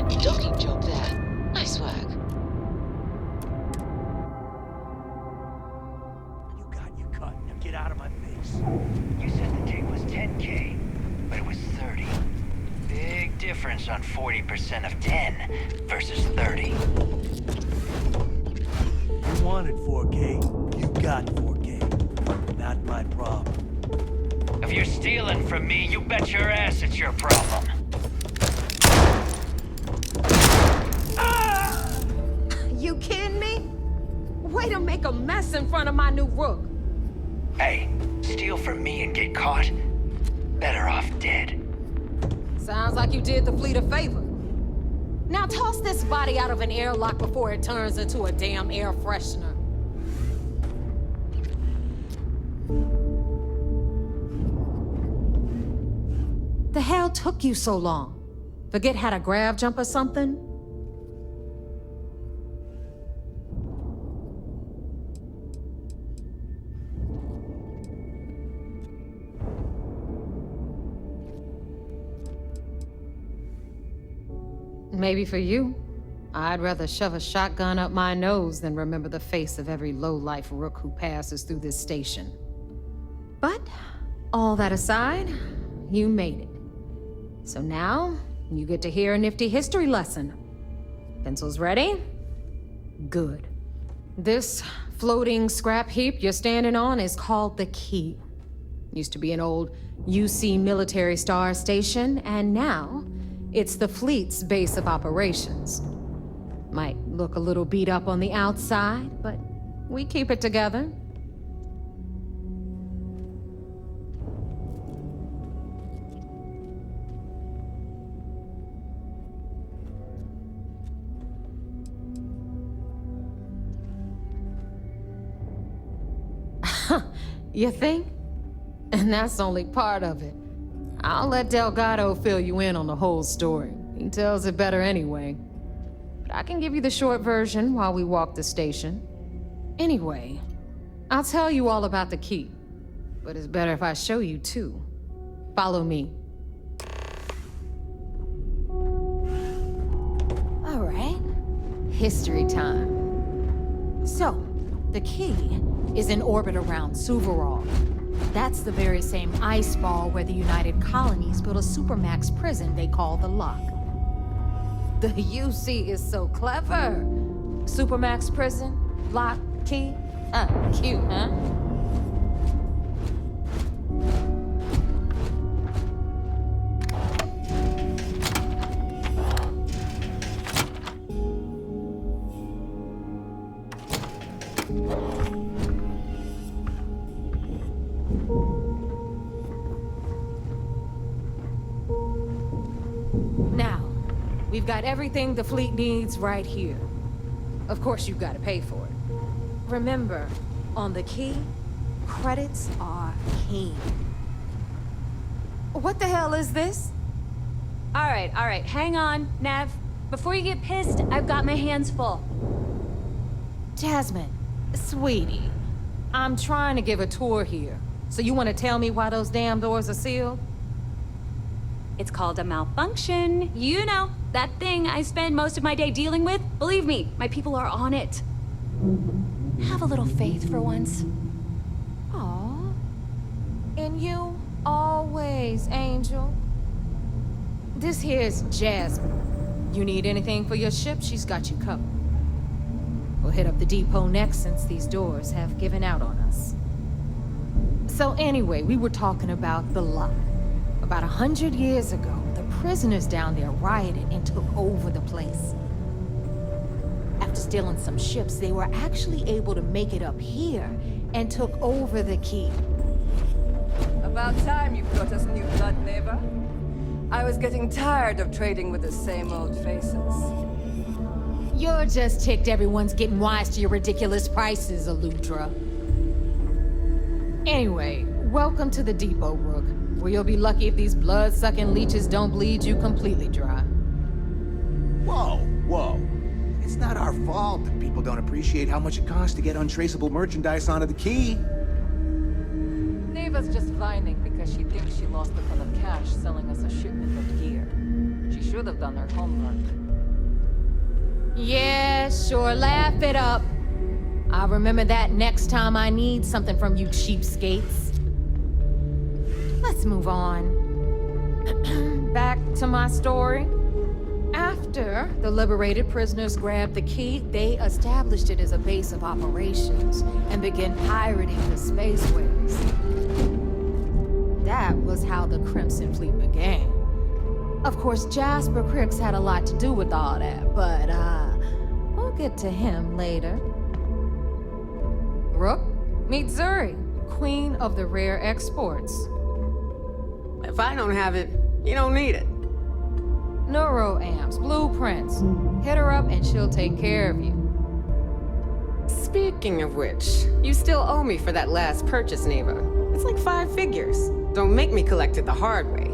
handy docking job there. Nice work. You got your cut. Now get out of my face. You said the tape was 10K, but it was 30. Big difference on 40% of 10 versus 30. You wanted 4K, you got 4K. Not my problem. If you're stealing from me, you bet your ass it's your problem. You kidding me? Way to make a mess in front of my new rook. Hey, steal from me and get caught? Better off dead. Sounds like you did the fleet a favor. Now toss this body out of an airlock before it turns into a damn air freshener. The hell took you so long? Forget how to grav jump or something? Maybe for you. I'd rather shove a shotgun up my nose than remember the face of every low-life rook who passes through this station. But, all that aside, you made it. So now, you get to hear a nifty history lesson. Pencils ready? Good. This floating scrap heap you're standing on is called the Key. Used to be an old UC military star station, and now it's the fleet's base of operations. Might look a little beat up on the outside, but we keep it together. You think? And that's only part of it. I'll let Delgado fill you in on the whole story. He tells it better anyway. But I can give you the short version while we walk the station. Anyway, I'll tell you all about the Key. But it's better if I show you too. Follow me. All right. History time. So, the Key is in orbit around Suvorov. That's the very same ice ball where the United Colonies built a supermax prison they call the Lock. The UC is so clever. Supermax prison, lock, key. Cute, huh? We've got everything the fleet needs right here. Of course, you've got to pay for it. Remember, on the Key, credits are king. What the hell is this? All right, hang on, Nev. Before you get pissed, I've got my hands full. Jasmine, sweetie, I'm trying to give a tour here. So you want to tell me why those damn doors are sealed? It's called a malfunction. You know, that thing I spend most of my day dealing with. Believe me, my people are on it. Have a little faith for once. Aw. And you, always, Angel. This here's Jasmine. You need anything for your ship, she's got you covered. We'll hit up the depot next since these doors have given out on us. So anyway, we were talking about the Lock. About 100 years ago, the prisoners down there rioted and took over the place. After stealing some ships, they were actually able to make it up here and took over the Key. About time you brought us new blood, neighbor. I was getting tired of trading with the same old faces. You're just ticked everyone's getting wise to your ridiculous prices, Aludra. Anyway, welcome to the depot, Rook. Where you'll be lucky if these blood-sucking leeches don't bleed you completely dry. Whoa. It's not our fault that people don't appreciate how much it costs to get untraceable merchandise onto the Key. Neva's just whining because she thinks she lost a ton of cash selling us a shipment of gear. She should have done her homework. Yeah, sure, laugh it up. I'll remember that next time I need something from you cheapskates. Let's move on. Back to my story. After the liberated prisoners grabbed the key, they established it as a base of operations and began pirating the spaceways. That was how the Crimson Fleet began. Of course, Jasper Cricks had a lot to do with all that, but we'll get to him later. Rook, meet Zuri, queen of the rare exports. If I don't have it, you don't need it. Neuroamps, blueprints. Hit her up and she'll take care of you. Speaking of which, you still owe me for that last purchase, Neva. It's like 5 figures. Don't make me collect it the hard way.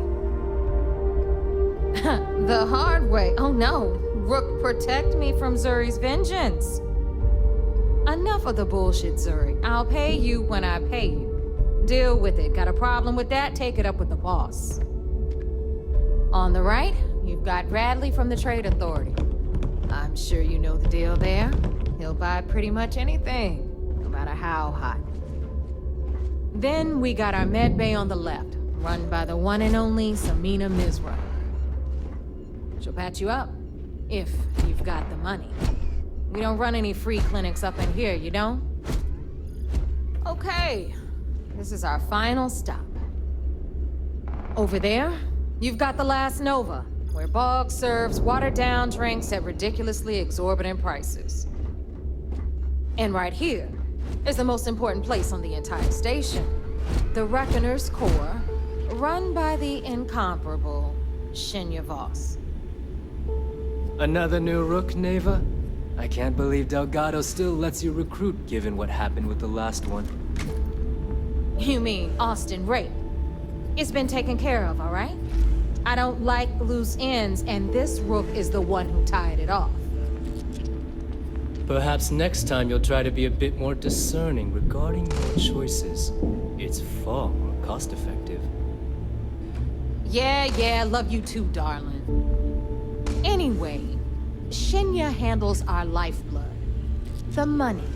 The hard way? Oh no. Rook, protect me from Zuri's vengeance. Enough of the bullshit, Zuri. I'll pay you when I pay you. Deal with it. Got a problem with that? Take it up with the boss. On the right, you've got Bradley from the Trade Authority. I'm sure you know the deal there. He'll buy pretty much anything, no matter how hot. Then we got our med bay on the left, run by the one and only Samina Mizra. She'll patch you up, if you've got the money. We don't run any free clinics up in here, you don't? Okay, this is our final stop. Over there, you've got the Last Nova, where Bog serves watered-down drinks at ridiculously exorbitant prices. And right here is the most important place on the entire station, the Reckoner's Core, run by the incomparable Shinya Voss. Another new Rook, Neva? I can't believe Delgado still lets you recruit, given what happened with the last one. You mean Austin Rape? It's been taken care of, all right? I don't like loose ends, and this Rook is the one who tied it off. Perhaps next time you'll try to be a bit more discerning regarding your choices. It's far more cost-effective. Yeah, love you too, darling. Anyway, Shinya handles our lifeblood. The money.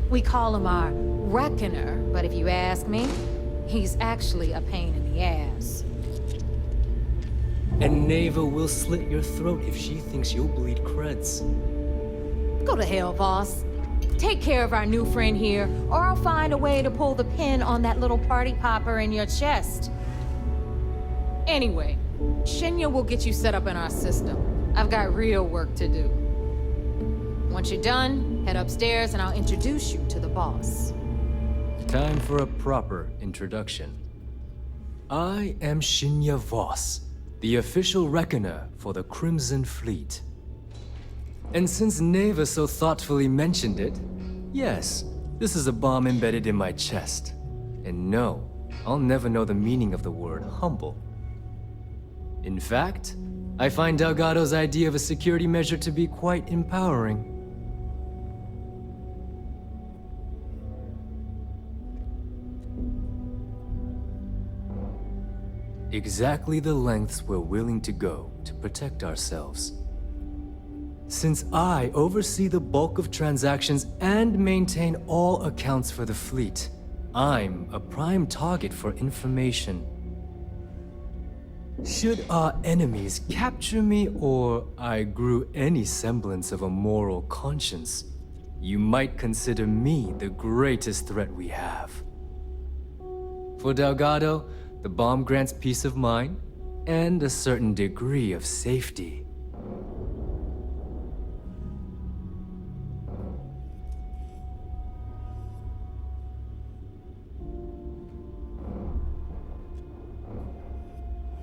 We call him our Reckoner, but if you ask me, he's actually a pain in the ass. And Neva will slit your throat if she thinks you'll bleed creds. Go to hell, boss. Take care of our new friend here, or I'll find a way to pull the pin on that little party popper in your chest. Anyway, Shinya will get you set up in our system. I've got real work to do. Once you're done, head upstairs and I'll introduce you to the boss. Time for a proper introduction. I am Shinya Voss, the official reckoner for the Crimson Fleet. And since Neva so thoughtfully mentioned it, yes, this is a bomb embedded in my chest. And no, I'll never know the meaning of the word humble. In fact, I find Delgado's idea of a security measure to be quite empowering. Exactly the lengths we're willing to go to protect ourselves. Since I oversee the bulk of transactions and maintain all accounts for the fleet, I'm a prime target for information. Should our enemies capture me, or I grew any semblance of a moral conscience, you might consider me the greatest threat we have. For Delgado, the bomb grants peace of mind and a certain degree of safety.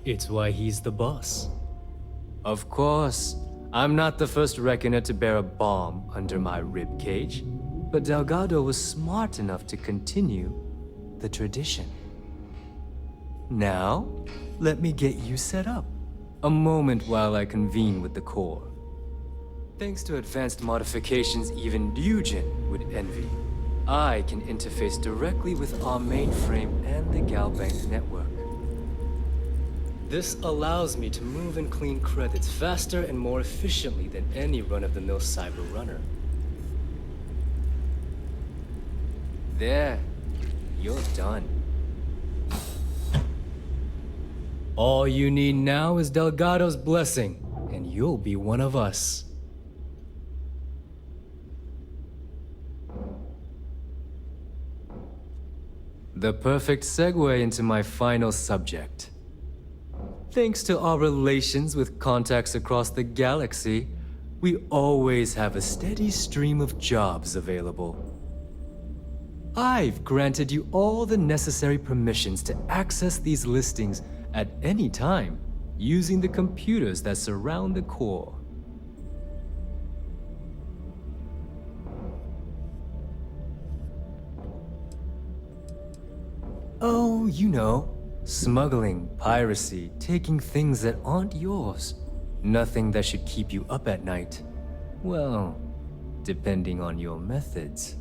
It's why he's the boss. Of course, I'm not the first reckoner to bear a bomb under my ribcage, but Delgado was smart enough to continue the tradition. Now, let me get you set up. A moment while I convene with the core. Thanks to advanced modifications even Ryujin would envy, I can interface directly with our mainframe and the Galbank network. This allows me to move and clean credits faster and more efficiently than any run-of-the-mill cyber runner. There, you're done. All you need now is Delgado's blessing, and you'll be one of us. The perfect segue into my final subject. Thanks to our relations with contacts across the galaxy, we always have a steady stream of jobs available. I've granted you all the necessary permissions to access these listings at any time, using the computers that surround the core. Oh, you know, smuggling, piracy, taking things that aren't yours. Nothing that should keep you up at night. Well, depending on your methods.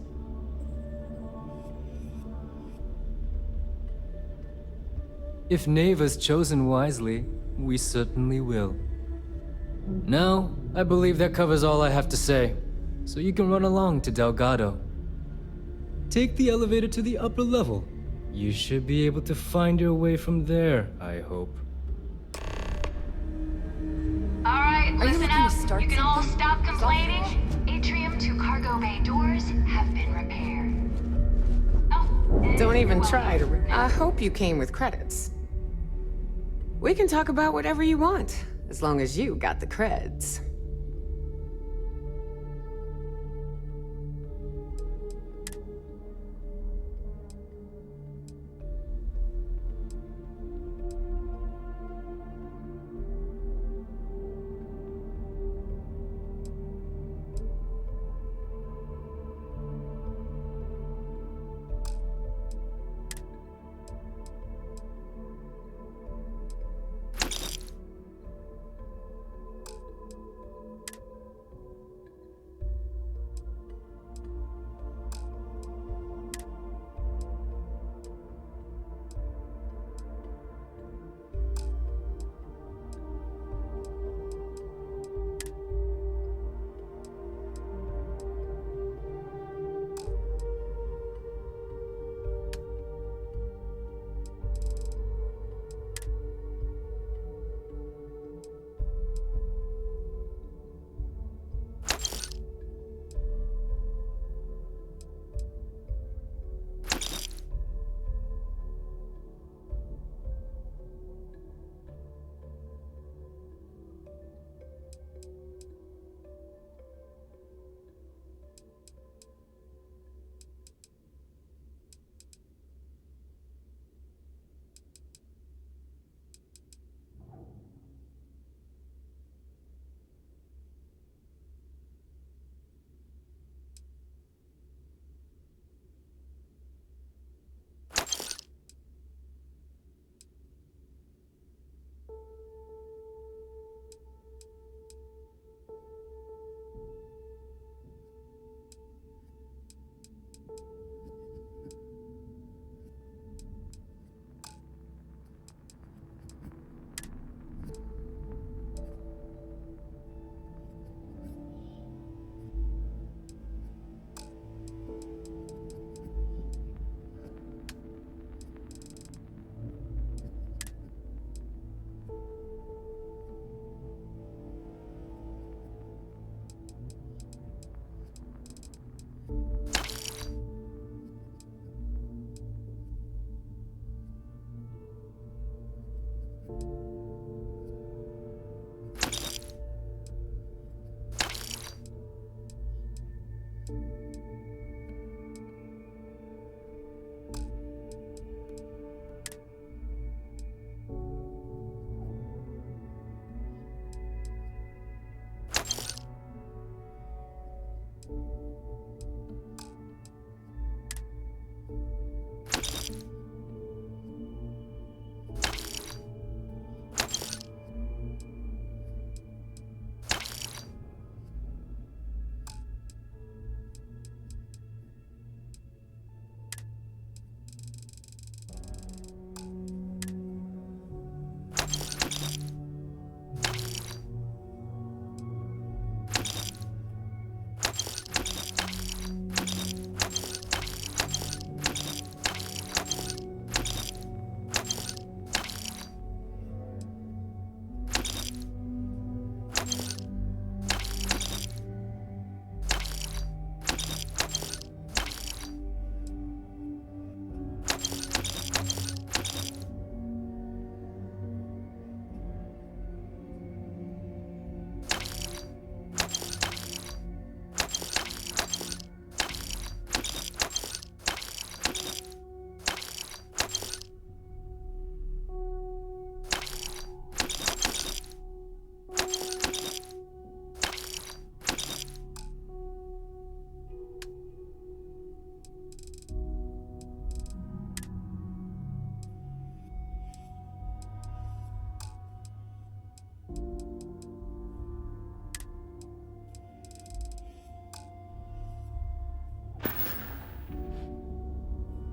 If Neva's chosen wisely, we certainly will. Now, I believe that covers all I have to say, so you can run along to Delgado. Take the elevator to the upper level. You should be able to find your way from there, I hope. Alright, Are you listen looking to up. start You can all something? stop complaining. Atrium to cargo bay doors have been repaired. Oh, Don't even and try to. welcome. I hope you came with credits. We can talk about whatever you want, as long as you got the creds.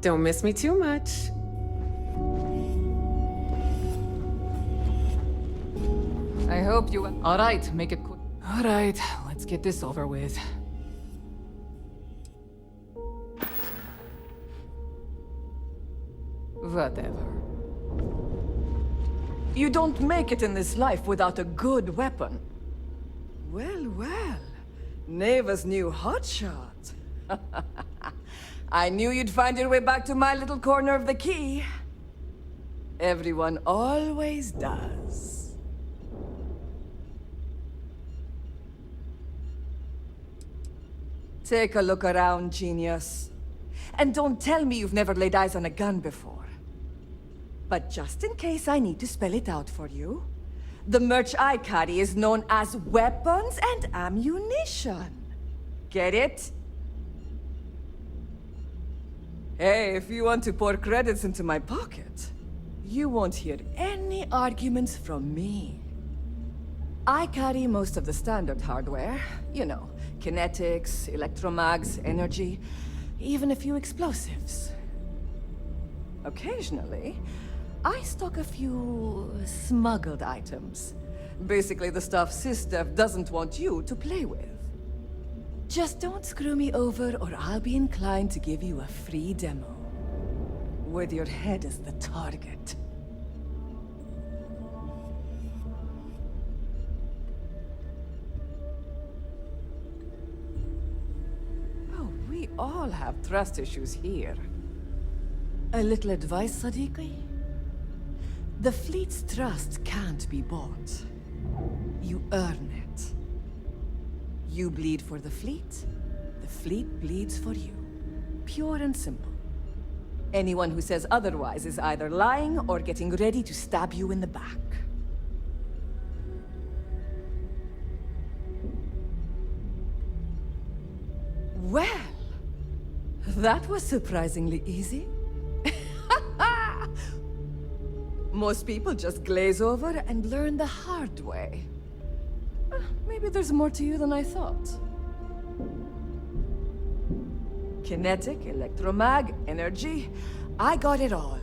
Don't miss me too much. I hope you... All right, make it quick. All right, let's get this over with. Whatever. You don't make it in this life without a good weapon. Well, well. Neva's new hotshot. I knew you'd find your way back to my little corner of the key. Everyone always does. Take a look around, genius. And don't tell me you've never laid eyes on a gun before. But just in case I need to spell it out for you, the merch I carry is known as weapons and ammunition. Get it? Hey, if you want to pour credits into my pocket, you won't hear any arguments from me. I carry most of the standard hardware. You know, kinetics, electromags, energy, even a few explosives. Occasionally, I stock a few smuggled items. Basically the stuff SysDev doesn't want you to play with. Just don't screw me over or I'll be inclined to give you a free demo. With your head as the target. Oh, we all have trust issues here. A little advice, Sadiqi? The fleet's trust can't be bought. You earn it. You bleed for the fleet bleeds for you. Pure and simple. Anyone who says otherwise is either lying or getting ready to stab you in the back. Well, that was surprisingly easy. Most people just glaze over and learn the hard way. Maybe there's more to you than I thought. Kinetic, electromag, energy, I got it all.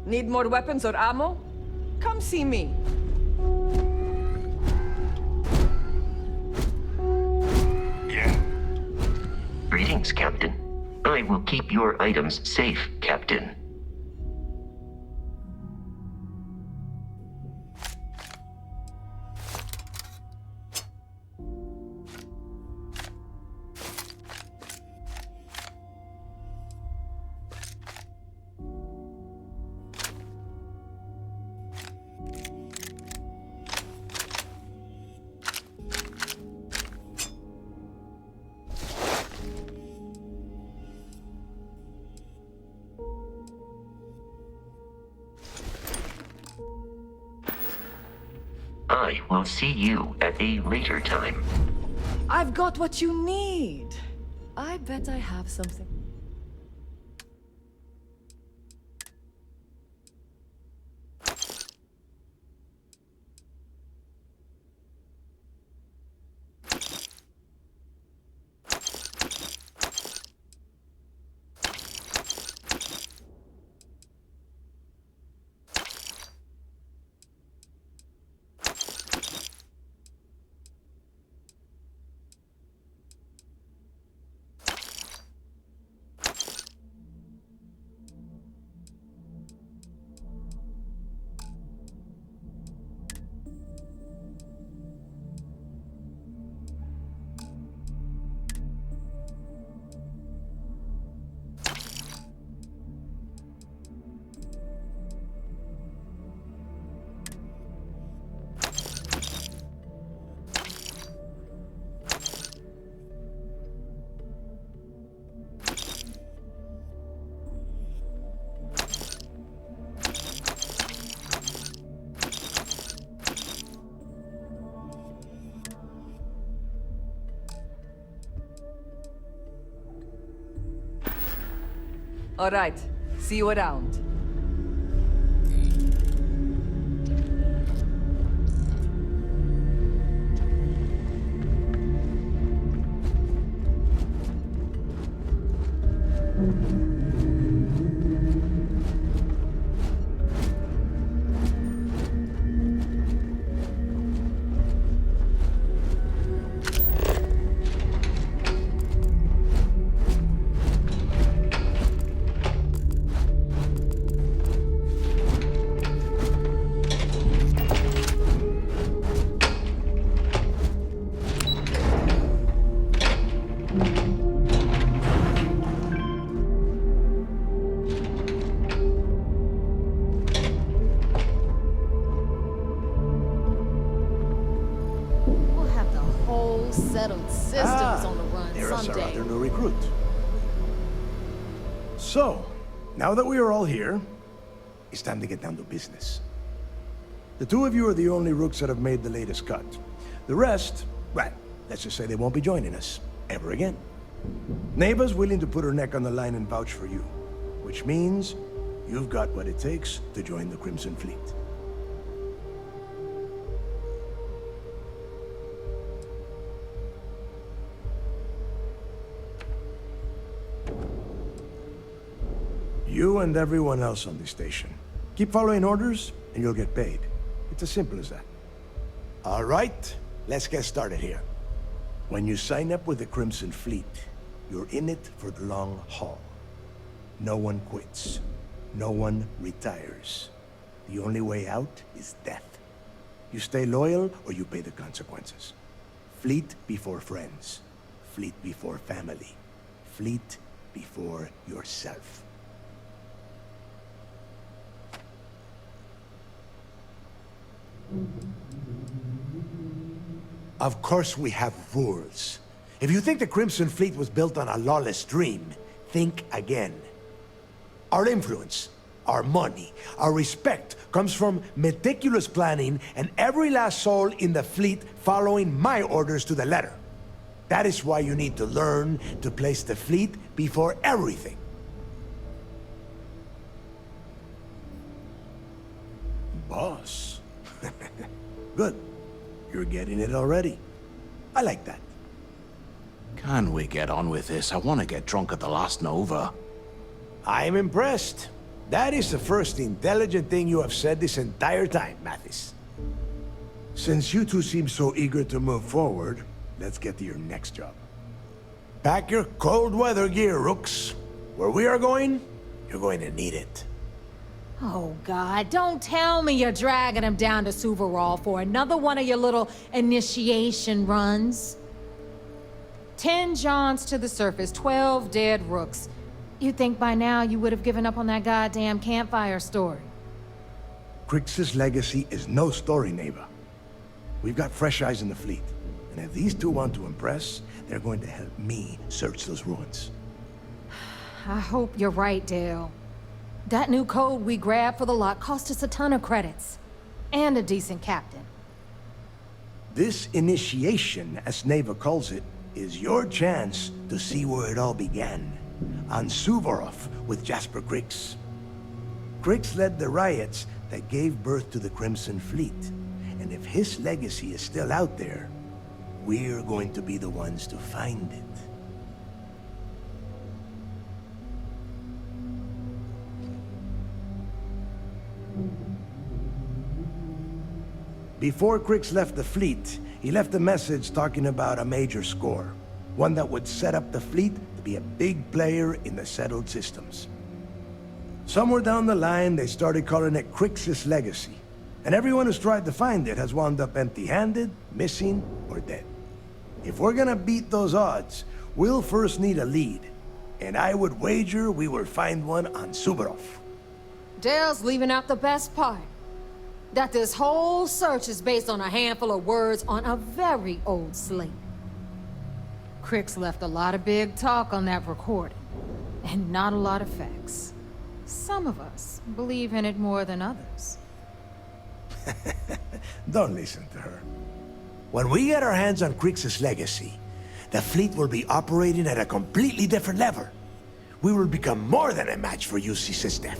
Need more weapons or ammo? Come see me. Yeah. Greetings, Captain. I will keep your items safe, Captain. I will see you at a later time. I've got what you need. I bet I have something. All right. See you around. Settled systems on the run There's our someday. other new recruit. So, now that we are all here, it's time to get down to business. The two of you are the only rooks that have made the latest cut. The rest, well, let's just say they won't be joining us ever again. Neva's willing to put her neck on the line and vouch for you, which means you've got what it takes to join the Crimson Fleet. You and everyone else on the station. Keep following orders, and you'll get paid. It's as simple as that. All right, let's get started here. When you sign up with the Crimson Fleet, you're in it for the long haul. No one quits. No one retires. The only way out is death. You stay loyal, or you pay the consequences. Fleet before friends. Fleet before family. Fleet before yourself. Of course we have rules. If you think the Crimson Fleet was built on a lawless dream, think again. Our influence, our money, our respect comes from meticulous planning and every last soul in the fleet following my orders to the letter. That is why you need to learn to place the fleet before everything. Boss. Good. You're getting it already. I like that. Can we get on with this? I want to get drunk at the last Nova. I'm impressed. That is the first intelligent thing you have said this entire time, Mathis. Since you two seem so eager to move forward, let's get to your next job. Pack your cold weather gear, Rooks. Where we are going, you're going to need it. Oh, God, don't tell me you're dragging him down to Suvorov for another one of your little initiation runs. 10 Johns to the surface, 12 dead Rooks. You'd think by now you would have given up on that goddamn campfire story. Crix's legacy is no story, Neva. We've got fresh eyes in the fleet. And if these two want to impress, they're going to help me search those ruins. I hope you're right, Dale. That new code we grabbed for the lot cost us a ton of credits. And a decent captain. This initiation, as Neva calls it, is your chance to see where it all began. On Suvorov with Jasper Crix. Crix led the riots that gave birth to the Crimson Fleet. And if his legacy is still out there, we're going to be the ones to find it. Before Crix left the fleet, he left a message talking about a major score. One that would set up the fleet to be a big player in the settled systems. Somewhere down the line, they started calling it Crix's legacy. And everyone who's tried to find it has wound up empty-handed, missing, or dead. If we're gonna beat those odds, we'll first need a lead. And I would wager we will find one on Suvorov. Dale's leaving out the best part. That this whole search is based on a handful of words on a very old slate. Crix left a lot of big talk on that recording, and not a lot of facts. Some of us believe in it more than others. Don't listen to her. When we get our hands on Crix's legacy, the fleet will be operating at a completely different level. We will become more than a match for UC Systef.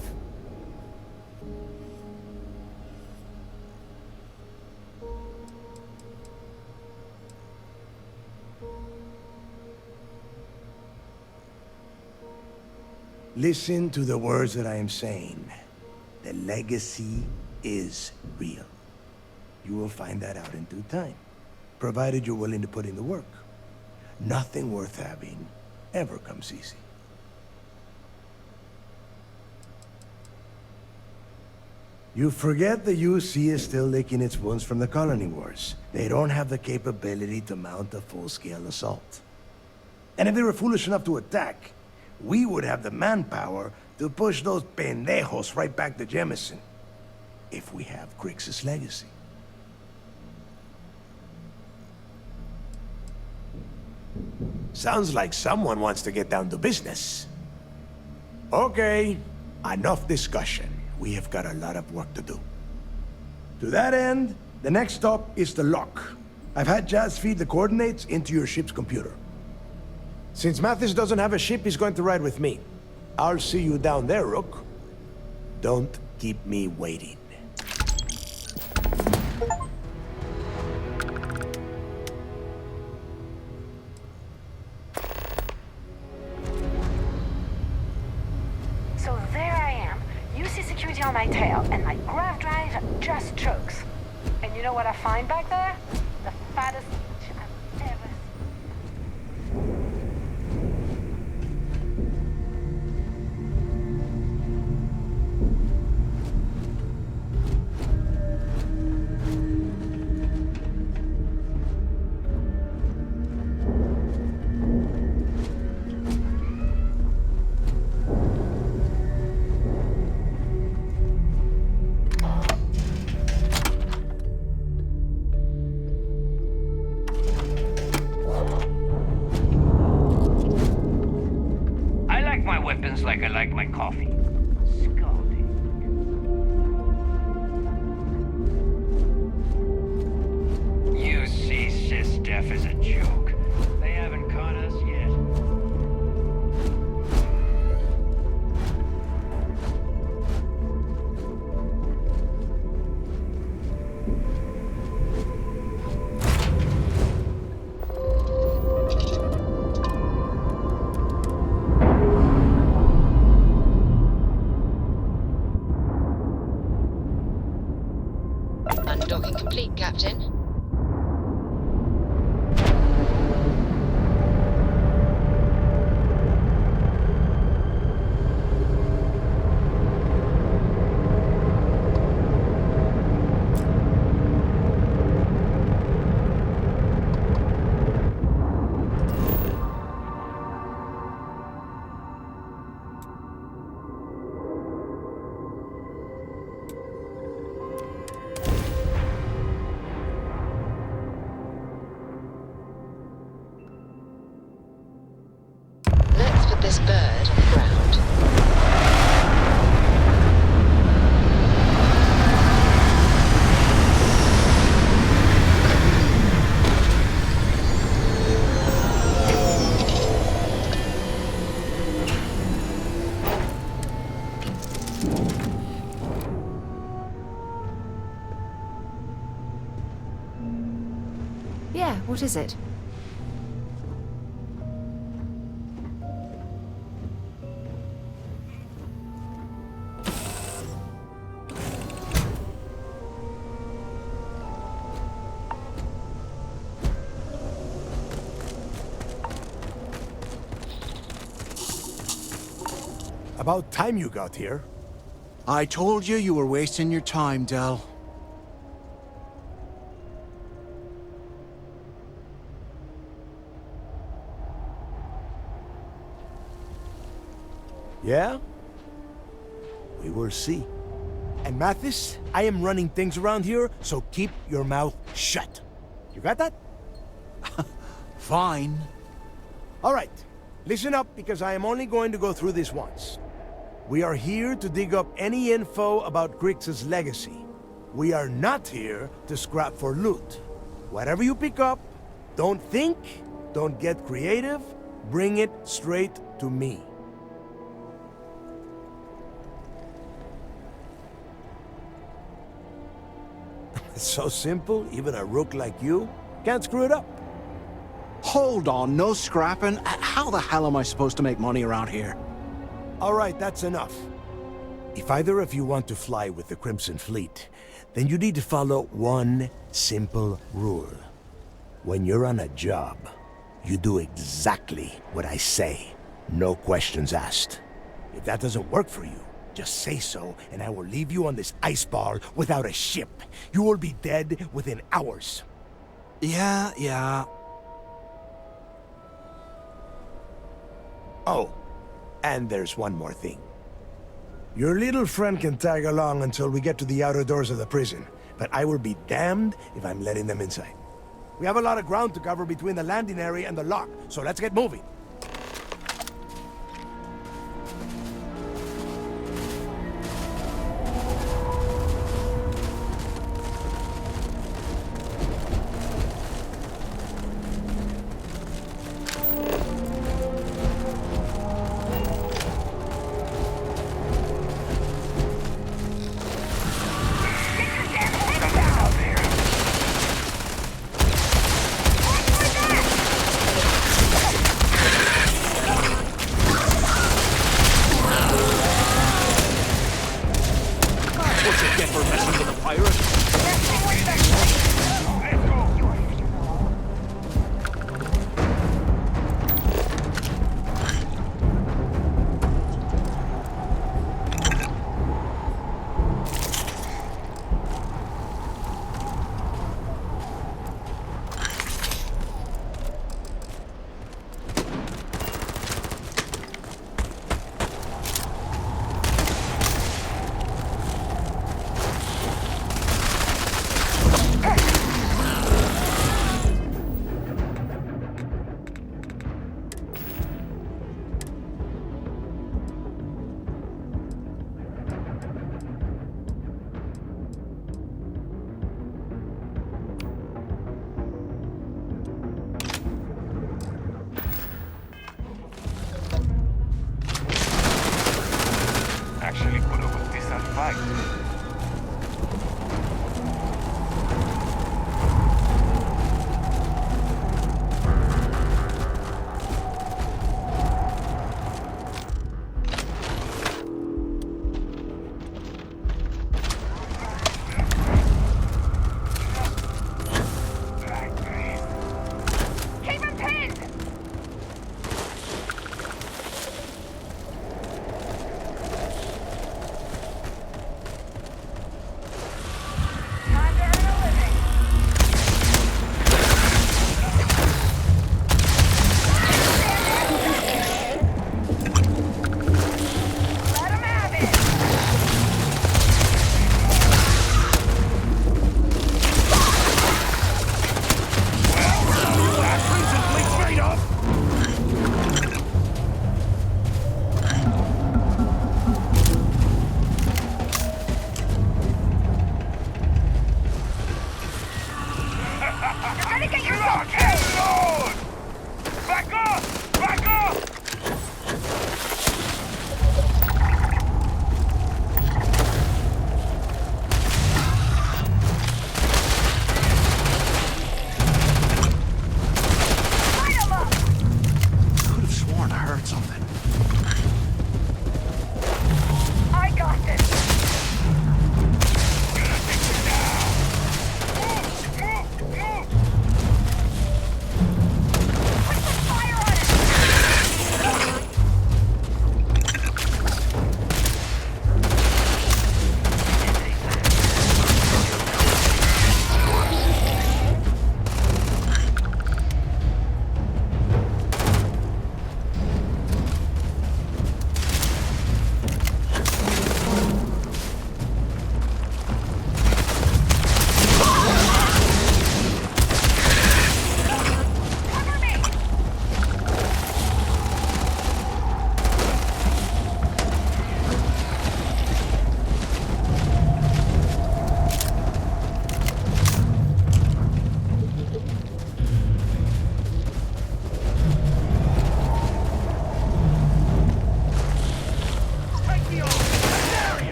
Listen to the words that I am saying. The legacy is real. You will find that out in due time, provided you're willing to put in the work. Nothing worth having ever comes easy. You forget the UC is still licking its wounds from the colony wars. They don't have the capability to mount a full-scale assault. And if they were foolish enough to attack, we would have the manpower to push those pendejos right back to Jemison. If we have Crix's legacy. Sounds like someone wants to get down to business. Okay, enough discussion. We have got a lot of work to do. To that end, the next stop is the lock. I've had Jazz feed the coordinates into your ship's computer. Since Mathis doesn't have a ship, he's going to ride with me. I'll see you down there, Rook. Don't keep me waiting. So there I am. UC security on my tail, and my grav drive just chokes. And you know what I find back there? The fattest I've ever seen. Like I like my coffee. Scalding. UC Systef is a joke. They haven't caught us yet. Captain. Let's put this bird on the ground. Yeah, what is it? About time you got here. I told you you were wasting your time, Del. Yeah? We will see. And Mathis, I am running things around here, so keep your mouth shut. You got that? Fine. All right. Listen up, because I am only going to go through this once. We are here to dig up any info about Grix's legacy. We are not here to scrap for loot. Whatever you pick up, don't think, don't get creative, bring it straight to me. It's so simple, even a rook like you can't screw it up. Hold on, no scrapping. How the hell am I supposed to make money around here? All right, that's enough. If either of you want to fly with the Crimson Fleet, then you need to follow one simple rule. When you're on a job, you do exactly what I say. No questions asked. If that doesn't work for you, just say so, and I will leave you on this ice ball without a ship. You will be dead within hours. Yeah. Oh, and there's one more thing. Your little friend can tag along until we get to the outer doors of the prison, but I will be damned if I'm letting them inside. We have a lot of ground to cover between the landing area and the lock, so let's get moving.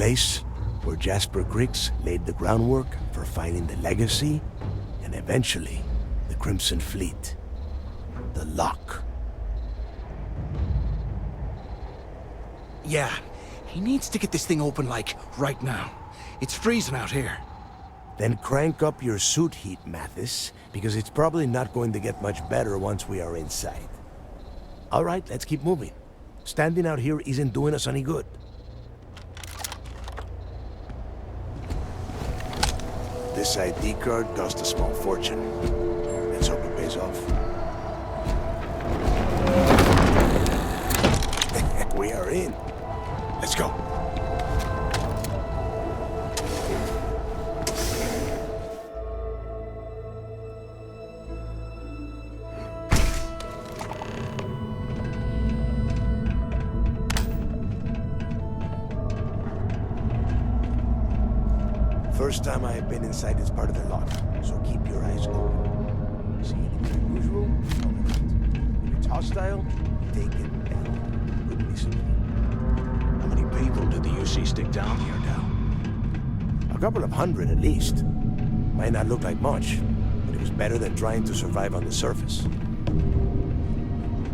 place where Jasper Griggs laid the groundwork for finding the Legacy and eventually the Crimson Fleet. The lock. Yeah, he needs to get this thing open, like, right now. It's freezing out here. Then crank up your suit heat, Mathis, because it's probably not going to get much better once we are inside. All right, let's keep moving. Standing out here isn't doing us any good. This ID card cost a small fortune. Let's hope it pays off. We are in. Let's go. First time I have been inside this part of the lock, so keep your eyes open. See anything unusual? Comment it. If it's hostile, take it down. Wouldn't be simple. How many people did the UC stick down here now? A couple of hundred at least. Might not look like much, but it was better than trying to survive on the surface.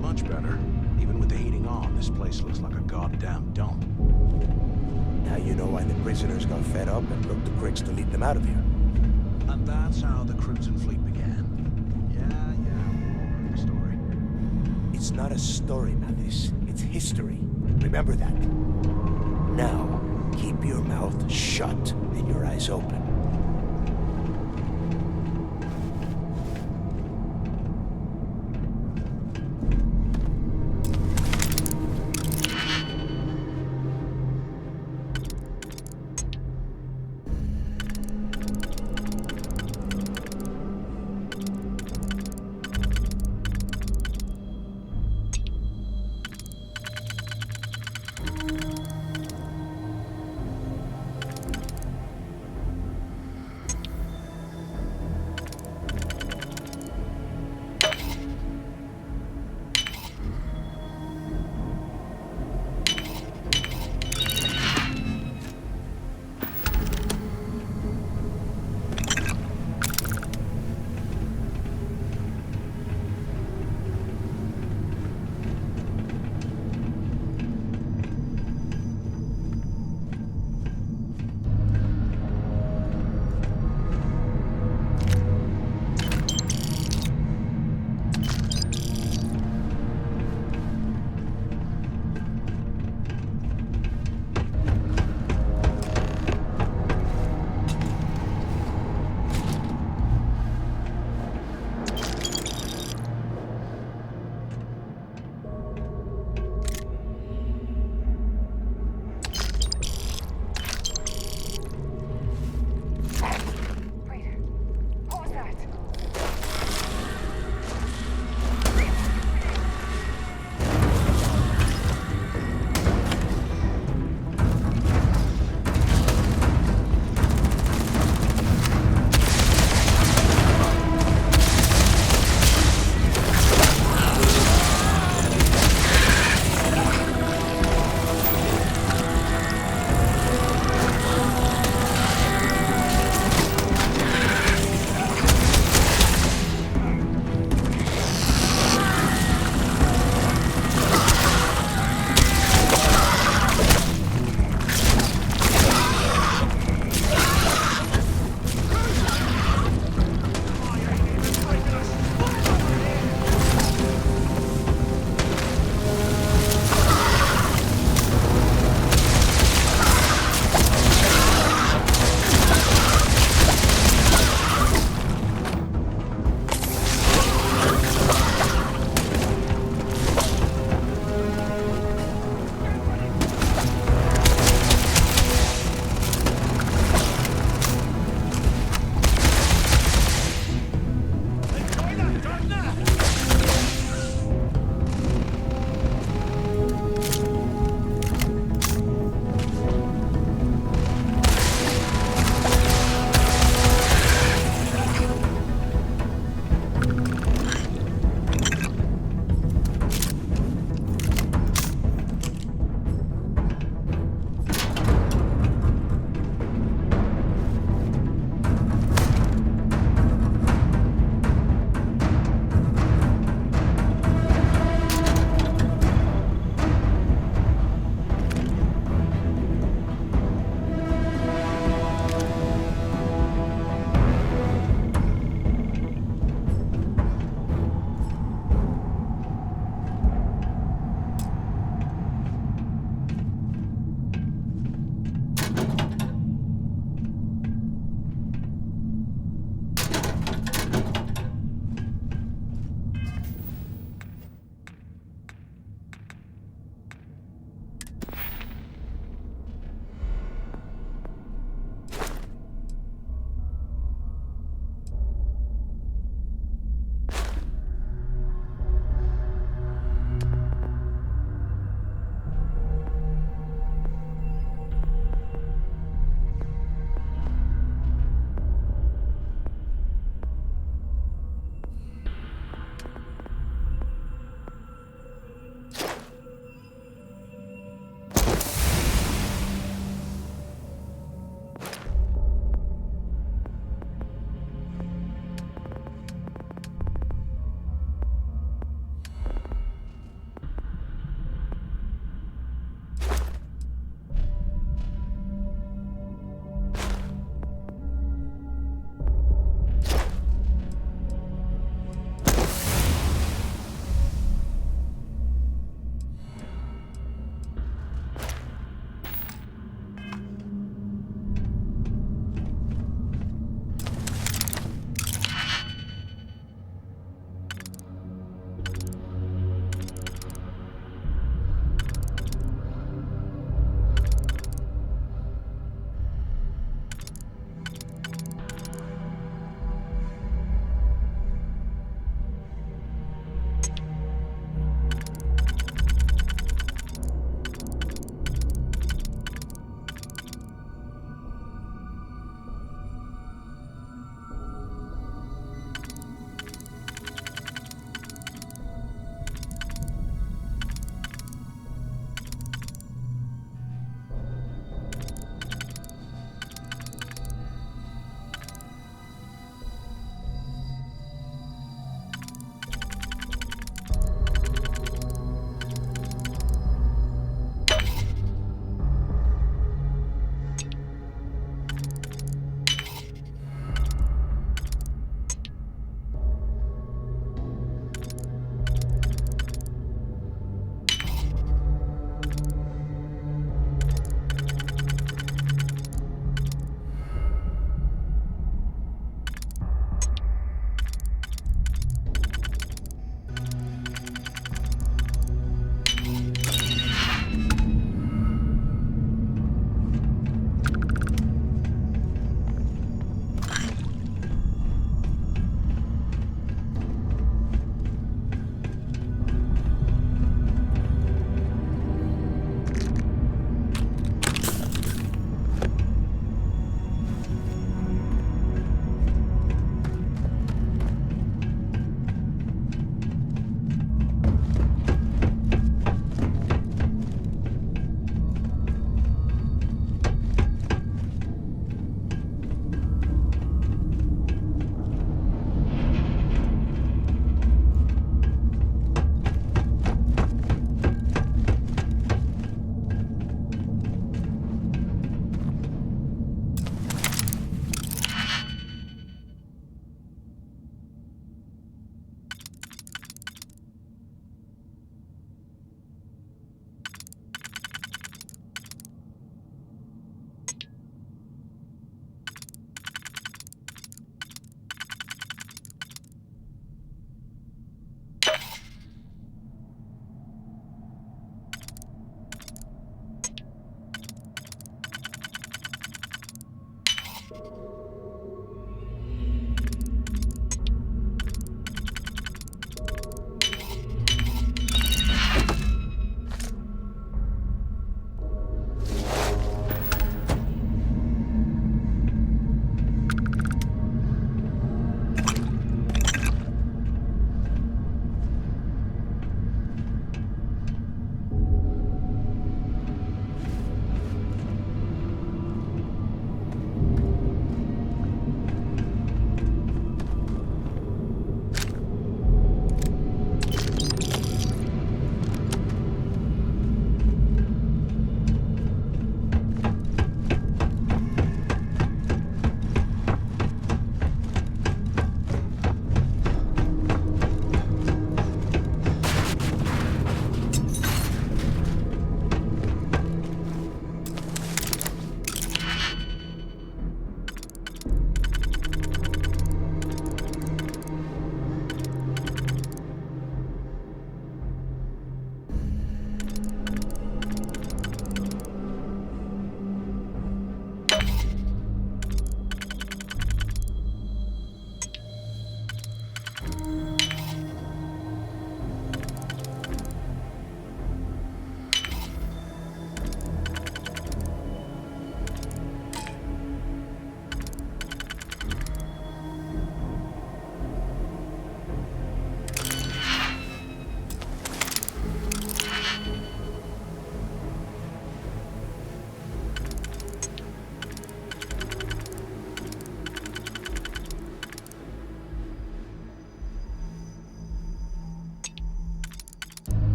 Much better. Even with the heating on, this place looks like a goddamn dump. Now you know why the prisoners got fed up and looked to Griggs to lead them out of here. And that's how the Crimson Fleet began. Yeah, the story. It's not a story, Mathis. It's history. Remember that. Now, keep your mouth shut and your eyes open.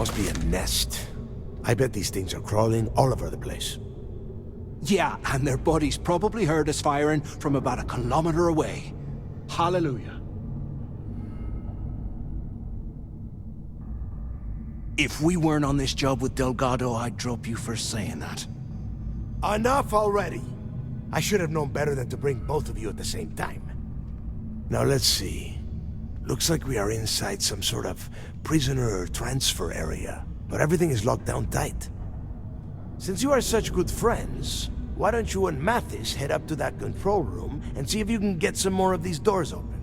must be a nest. I bet these things are crawling all over the place. Yeah, and their buddies probably heard us firing from about 1 kilometer away. Hallelujah. If we weren't on this job with Delgado, I'd drop you for saying that. Enough already! I should have known better than to bring both of you at the same time. Now let's see. Looks like we are inside some sort of prisoner transfer area, but everything is locked down tight. Since you are such good friends, why don't you and Mathis head up to that control room and see if you can get some more of these doors open?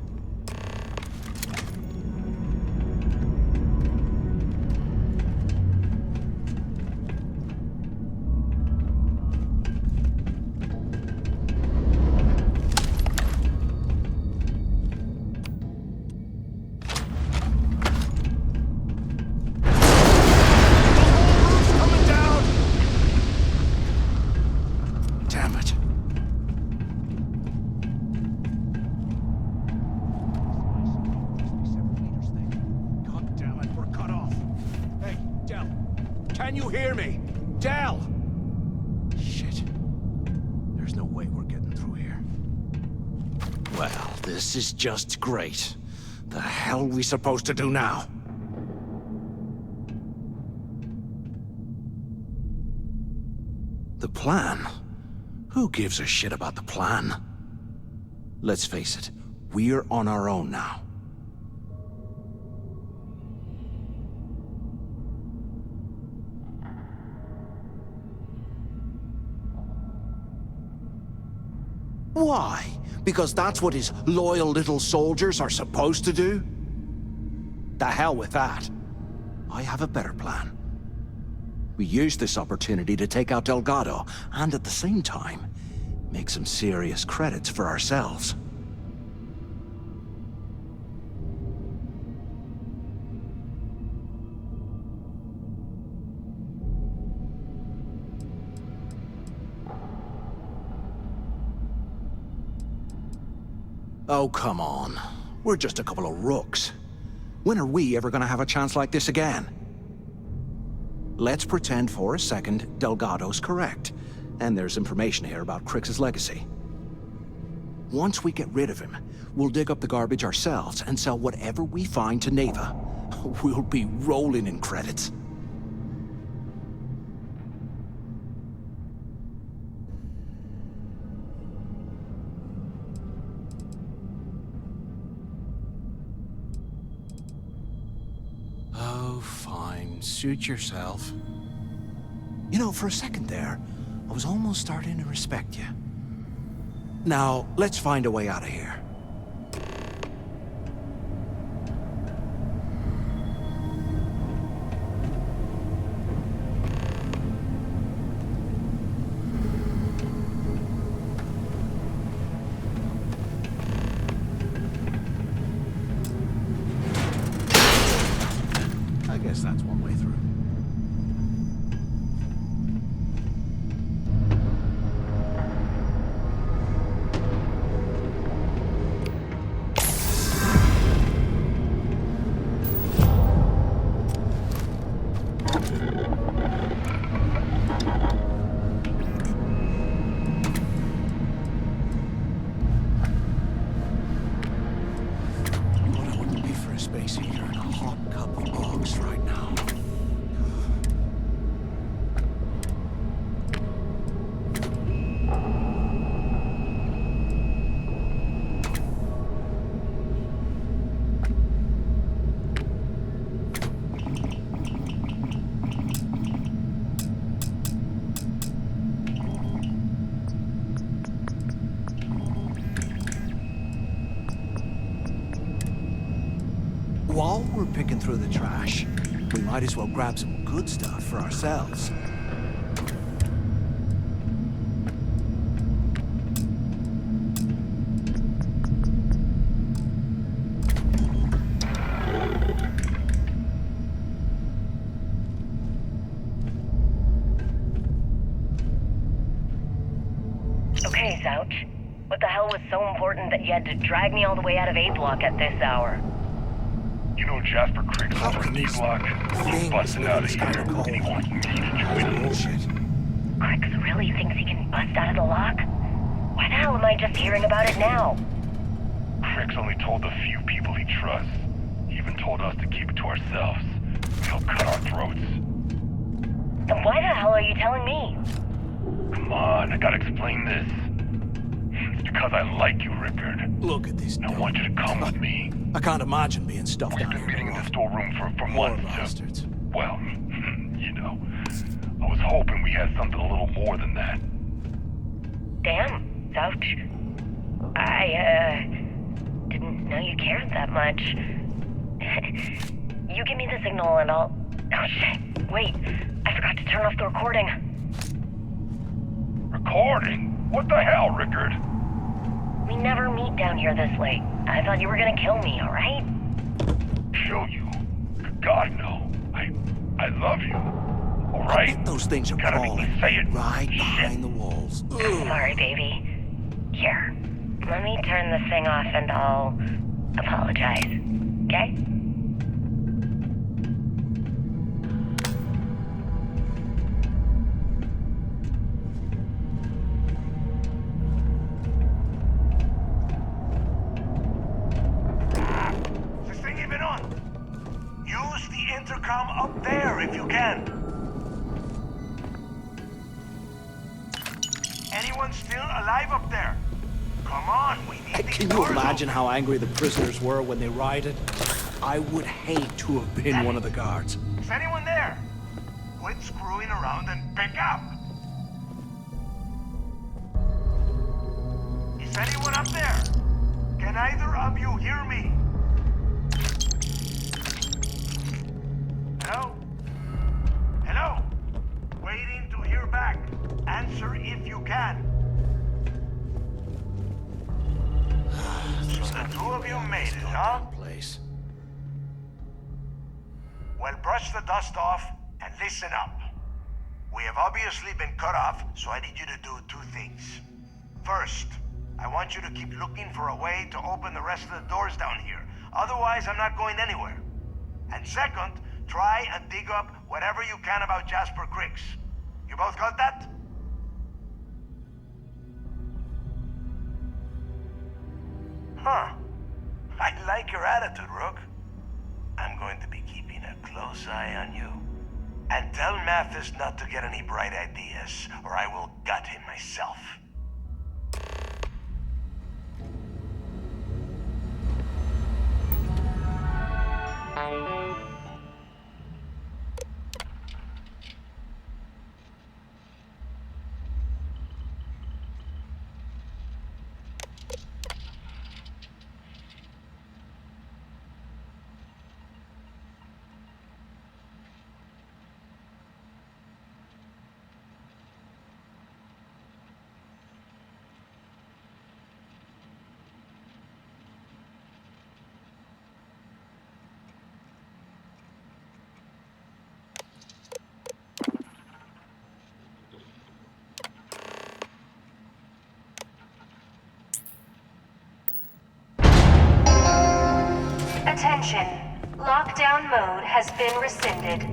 Can you hear me? Del! Shit. There's no way we're getting through here. Well, this is just great. The hell are we supposed to do now? The plan? Who gives a shit about the plan? Let's face it, we're on our own now. Why? Because that's what his loyal little soldiers are supposed to do? The hell with that. I have a better plan. We use this opportunity to take out Delgado, and at the same time, make some serious credits for ourselves. Oh, come on. We're just a couple of rooks. When are we ever gonna have a chance like this again? Let's pretend for a second Delgado's correct, and there's information here about Crix's legacy. Once we get rid of him, we'll dig up the garbage ourselves and sell whatever we find to Neva. We'll be rolling in credits. Oh, fine. Suit yourself. You know, for a second there, I was almost starting to respect you. Now, let's find a way out of here. I guess that's one way through. What I wouldn't be for a space heater and a hot cup of box right now. While we're picking through the trash, we might as well grab some good stuff for ourselves. Okay, Zouch. What the hell was so important that you had to drag me all the way out of A block at this hour? You know Jasper Creek's over in D-Block? He's busting out of here, and he wants me to join him. Bullshit. Crix really thinks he can bust out of the lock? Why the hell am I just hearing about it now? Crick's only told the few people he trusts. He even told us to keep it to ourselves. He'll cut our throats. Then why the hell are you telling me? Come on, I gotta explain this. It's because I like you, Rickard. Look at this. I want you to come with me. I can't imagine being stuffed We've down been here. meeting in the storeroom for Poor months. bastards. Well, you know. I was hoping we had something a little more than that. Damn, Zouch. I, didn't know you cared that much. You give me the signal and I'll... Oh, shit. Wait, I forgot to turn off the recording. Recording? What the hell, Rickard? We never meet down here this late. I thought you were gonna kill me, alright? Kill you? God, no. I love you. All I right? bet those things are Gotta crawling make me say it. right behind the walls. I'm sorry, baby. Here, let me turn this thing off and I'll apologize, okay? Is this thing even on? Use the intercom up there if you can. Anyone still alive up there? Come on, we need these Can you doors imagine how angry the prisoners were when they rioted? I would hate to have been one of the guards. open. Is anyone there? Quit screwing around and pick up. Is anyone up there? Can either of you hear me? Hello? Hello? Waiting to hear back. Answer if you can. So the two of you made it, huh? Place. Well, brush the dust off and listen up. We have obviously been cut off, so I need you to do two things. First, I want you to keep looking for a way to open the rest of the doors down here. Otherwise, I'm not going anywhere. And second, try and dig up whatever you can about Jasper Cricks. You both got that? Huh. I like your attitude, Rook. I'm going to be keeping a close eye on you. And tell Mathis not to get any bright ideas, or I will gut him myself. Attention. Lockdown mode has been rescinded.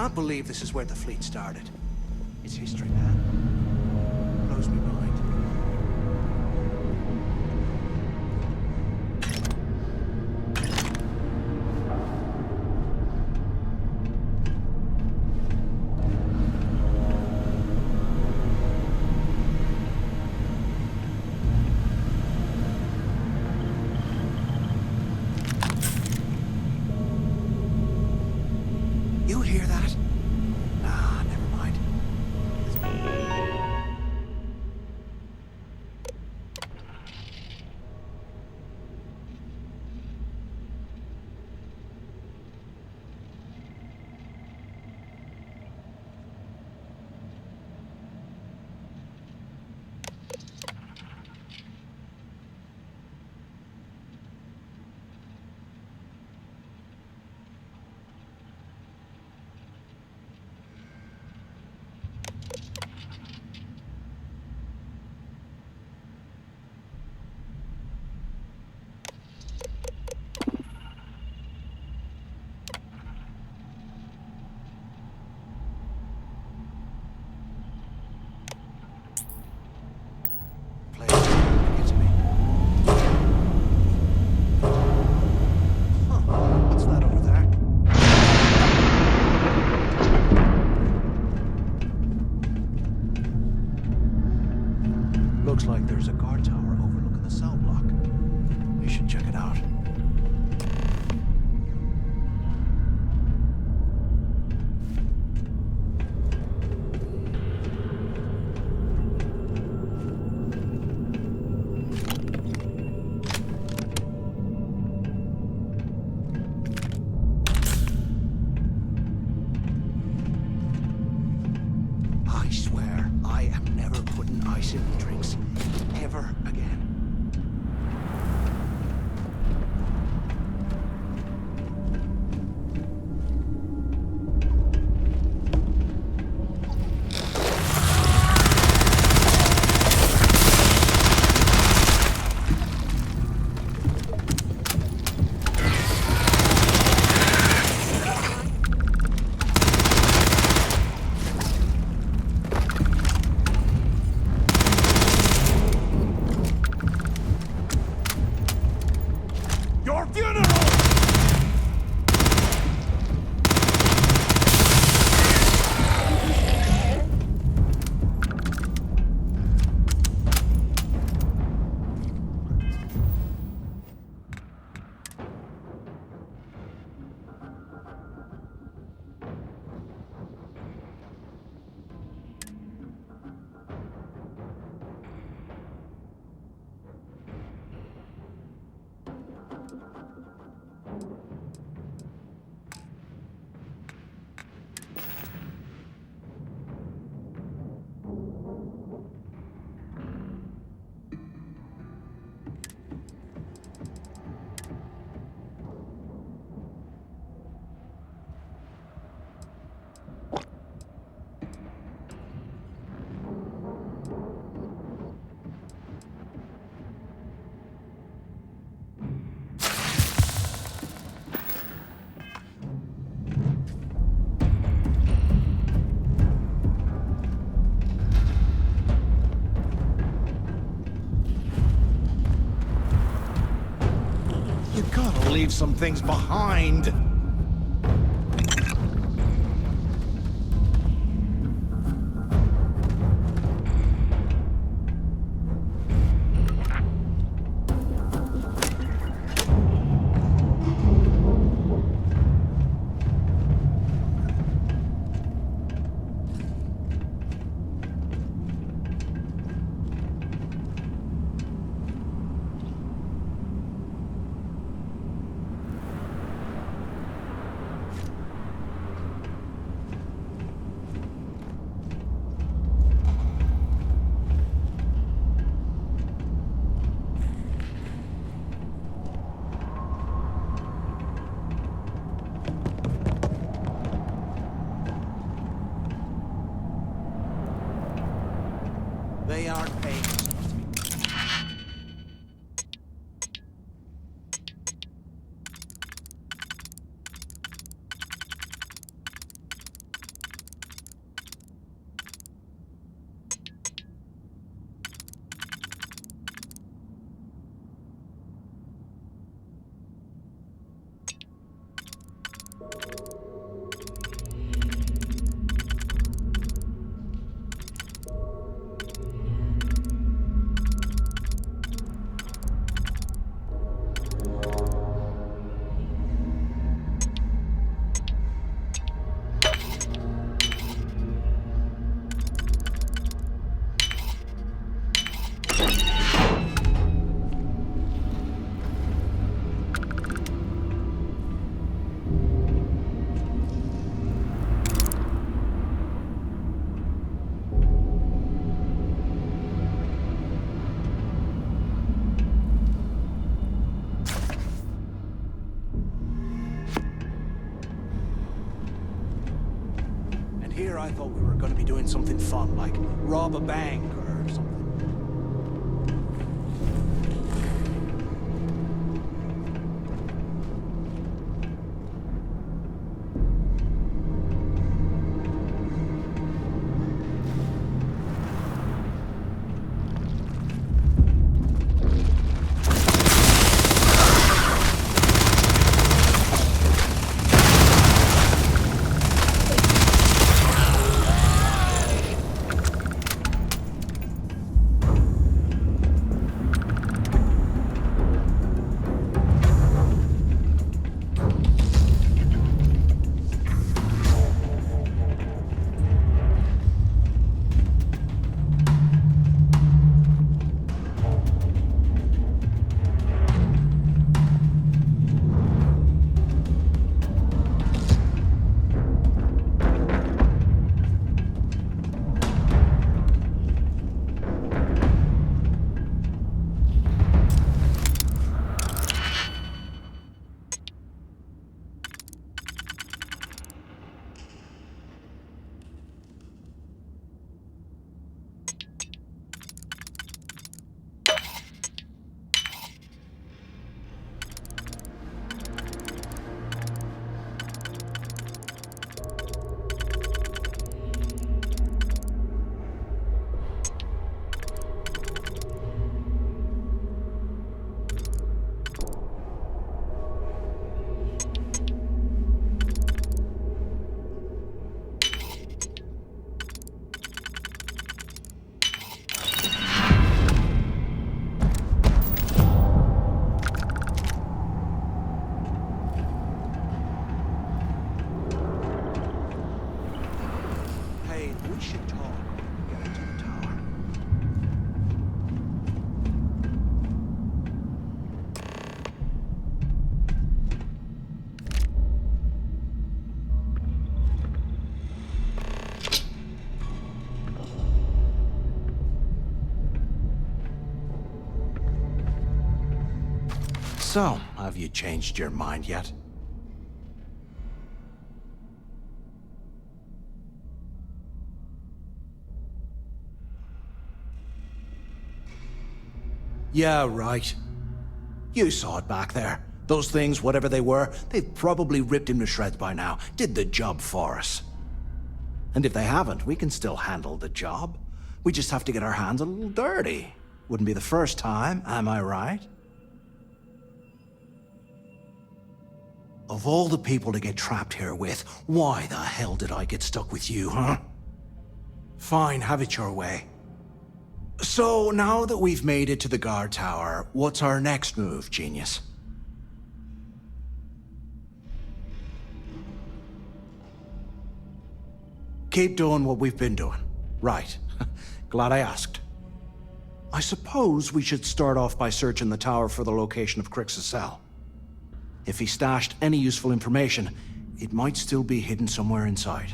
can't believe this is where the fleet started. It's history, man. Blows me mind. You hear that? Nah, never mind. What's that over there? Looks like there's a guard tower overlooking the cell block. We should check it out. I swear, I am never putting ice in drinks. Ever again. Your funeral! You gotta leave some things behind. They aren't paying us enough to be... Here I thought we were going to be doing something fun, like rob a bank or something. So, have you changed your mind yet? Yeah, right. You saw it back there. Those things, whatever they were, they've probably ripped him to shreds by now. Did the job for us. And if they haven't, we can still handle the job. We just have to get our hands a little dirty. Wouldn't be the first time, am I right? Of all the people to get trapped here with, why the hell did I get stuck with you, huh? Fine, have it your way. So, now that we've made it to the guard tower, what's our next move, genius? Keep doing what we've been doing. Right. Glad I asked. I suppose we should start off by searching the tower for the location of Crix's cell. If he stashed any useful information, it might still be hidden somewhere inside.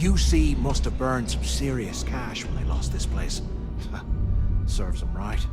UC must have burned some serious cash when they lost this place. Serves them right.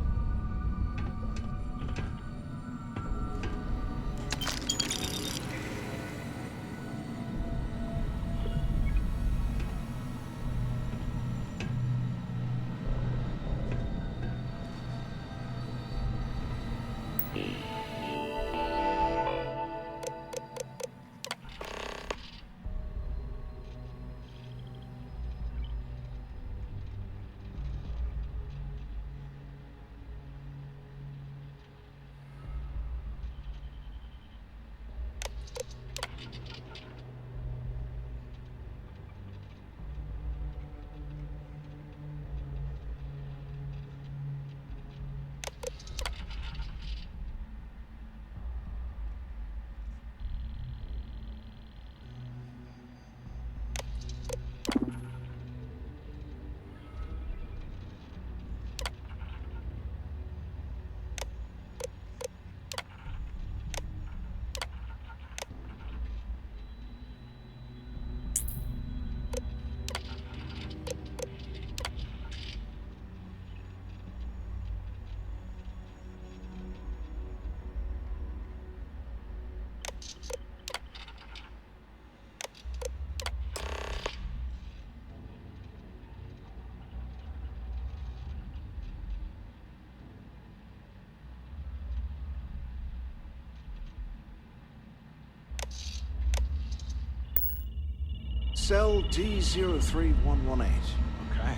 Cell D03118. Okay.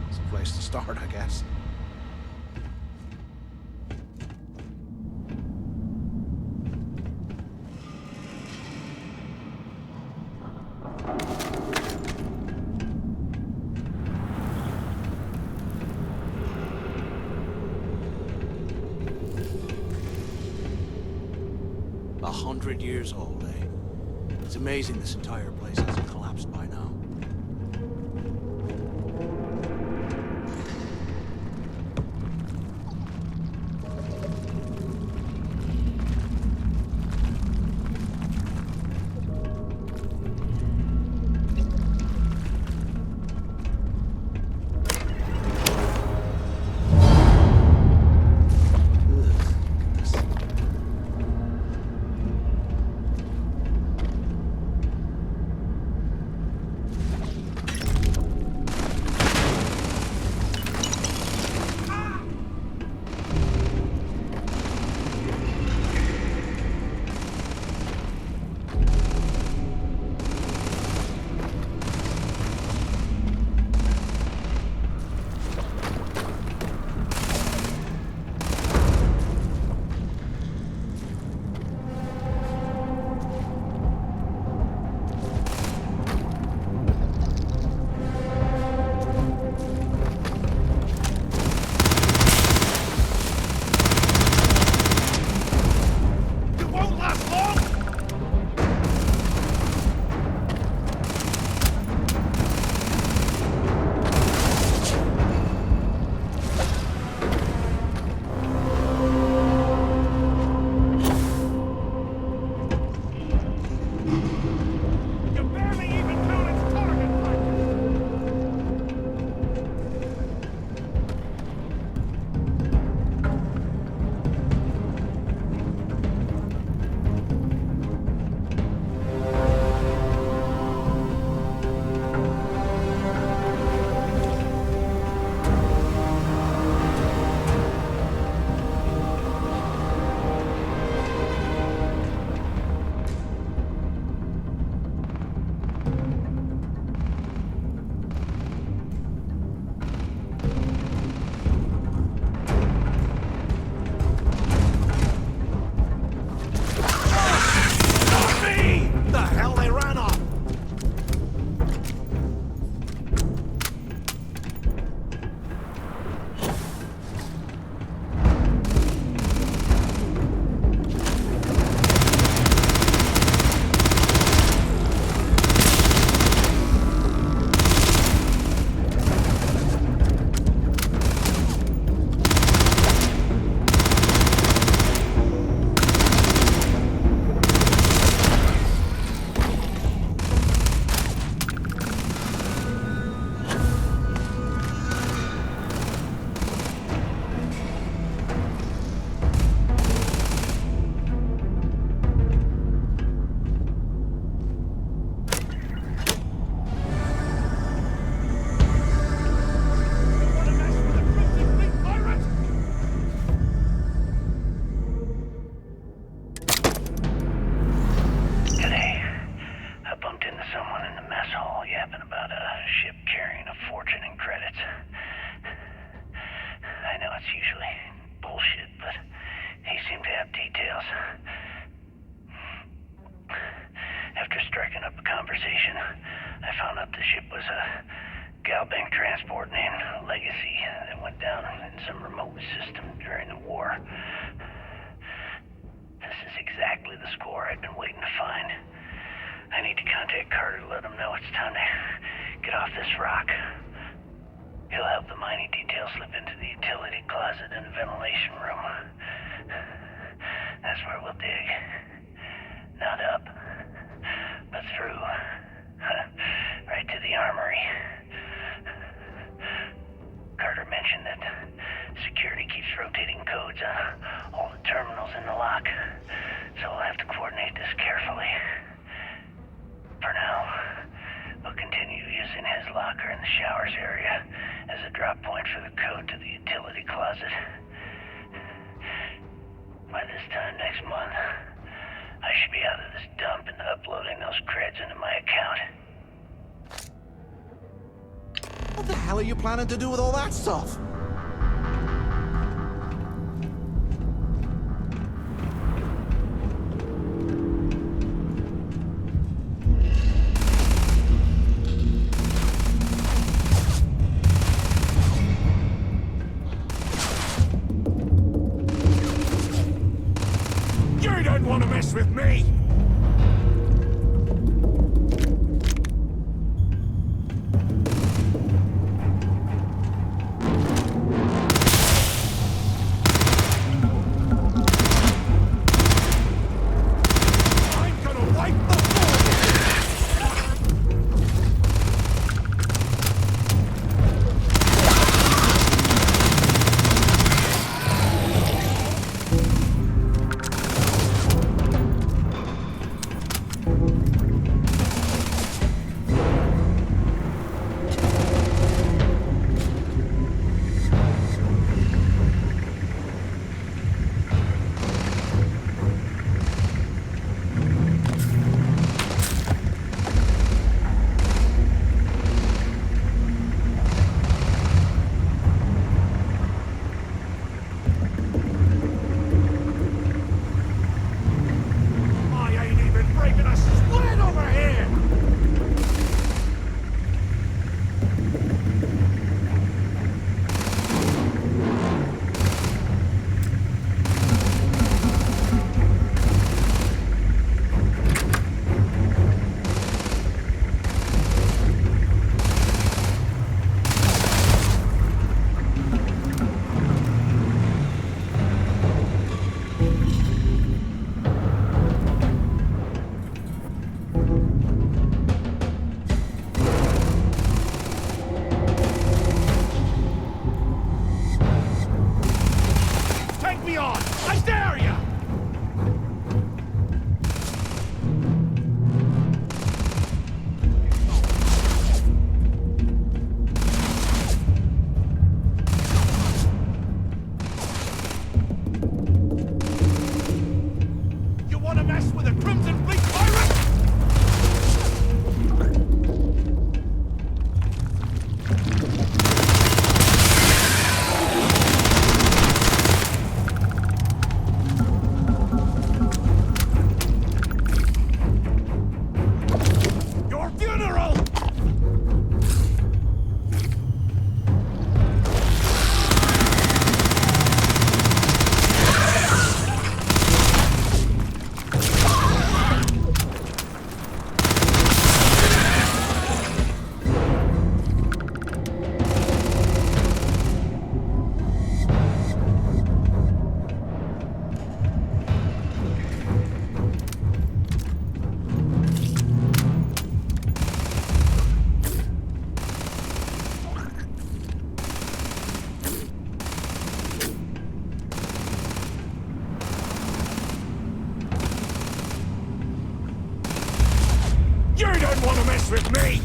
It's a place to start, I guess. Years old, eh? It's amazing this entire place hasn't collapsed by now. I should be out of this dump and uploading those creds into my account. What the hell are you planning to do with all that stuff? You don't want to mess with me! With me!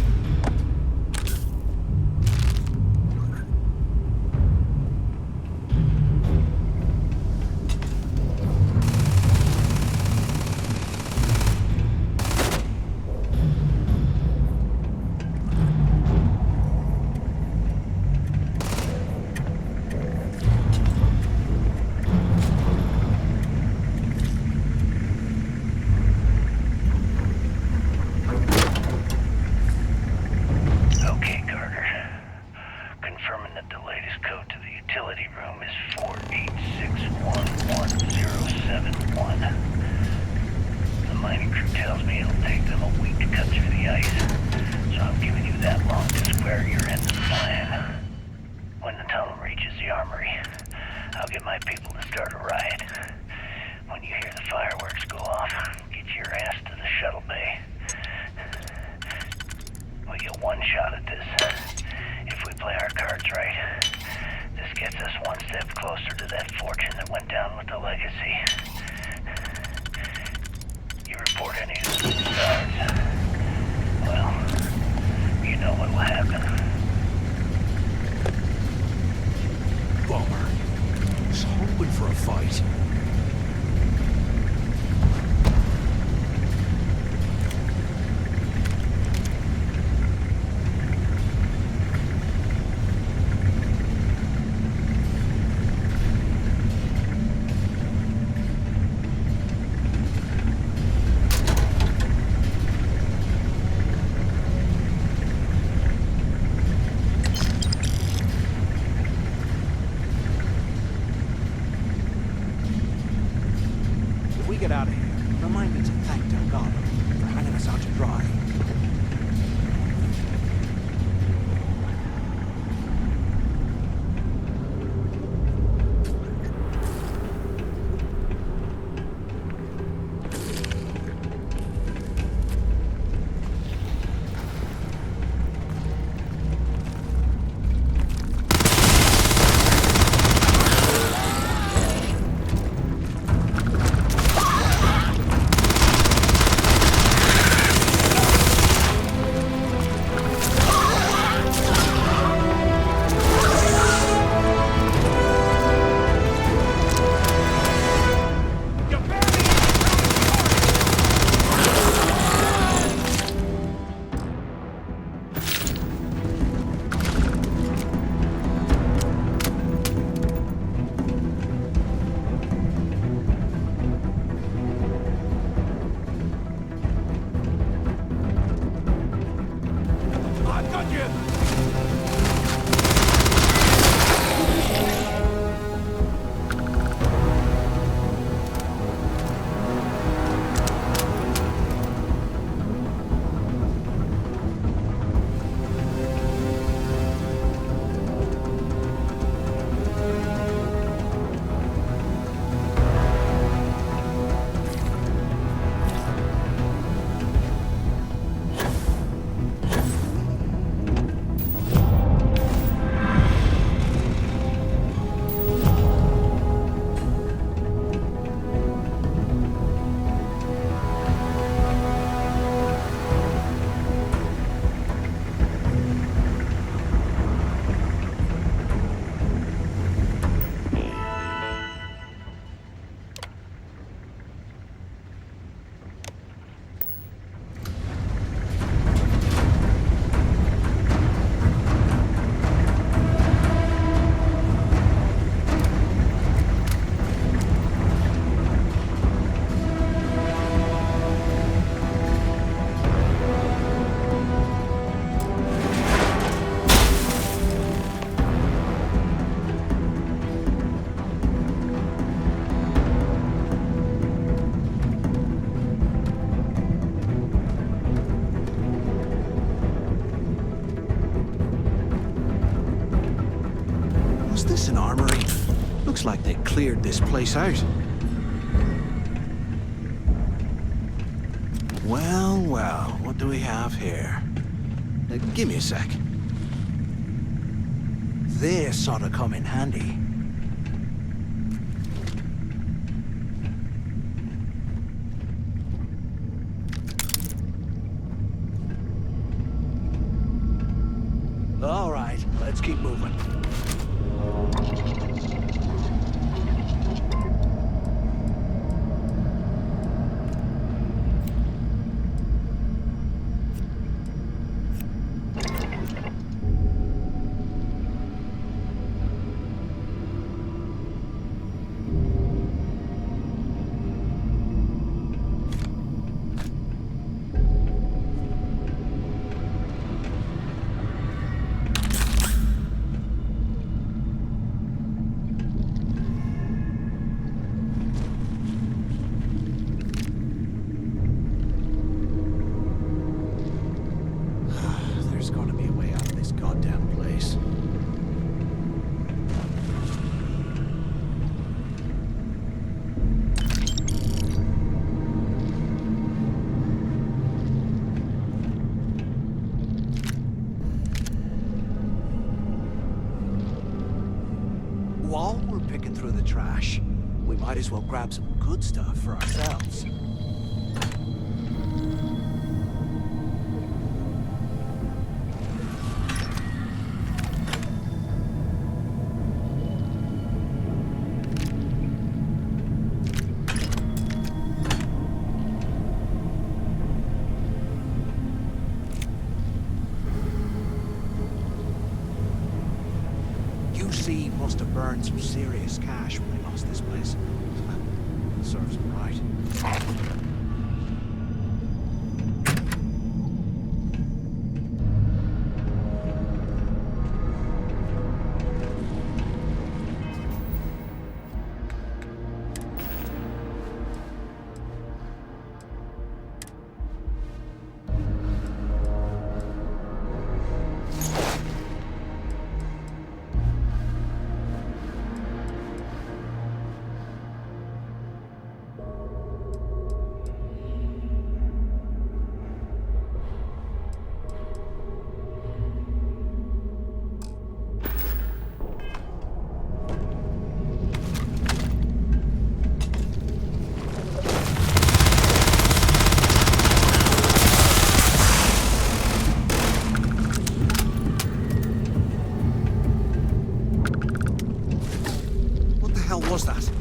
get out of here, remind me to thank Delgado for hanging us out to dry. Like they cleared this place out. Well, well, what do we have here? Give me a sec. This ought to come in handy. All right, let's keep moving. While we're picking through the trash, we might as well grab some good stuff for ourselves. Must have burned some serious cash when they lost this place. Serves them right. What was that?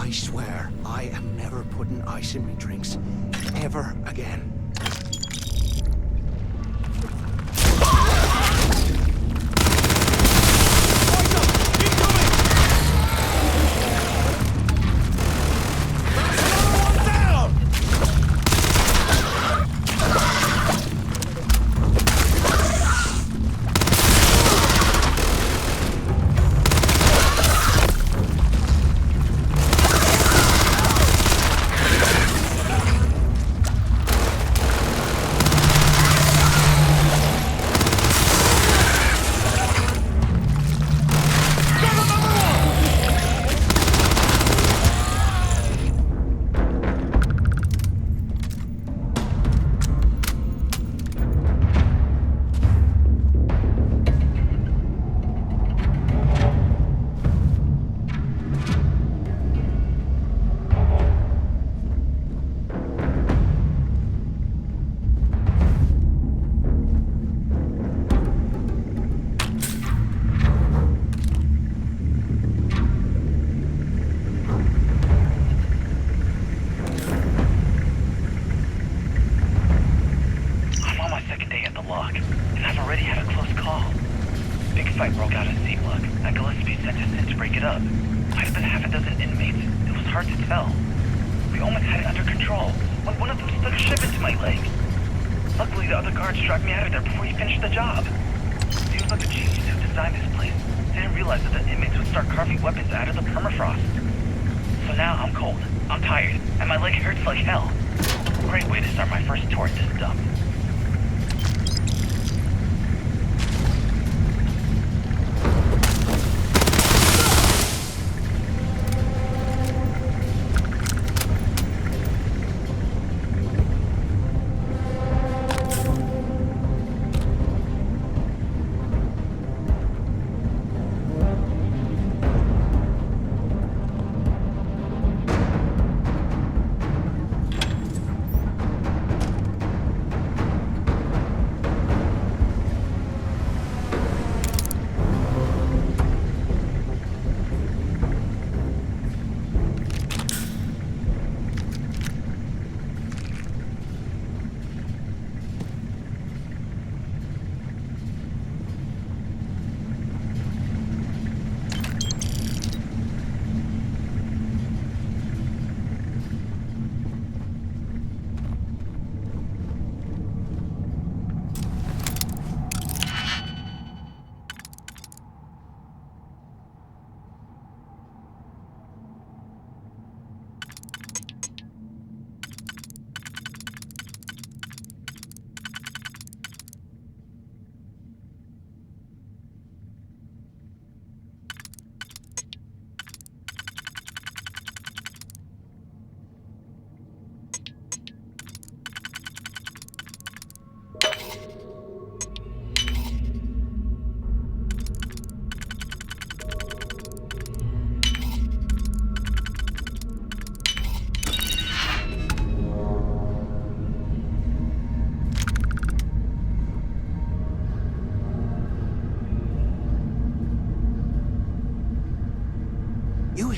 I swear, I am never putting ice in my drinks. Ever again.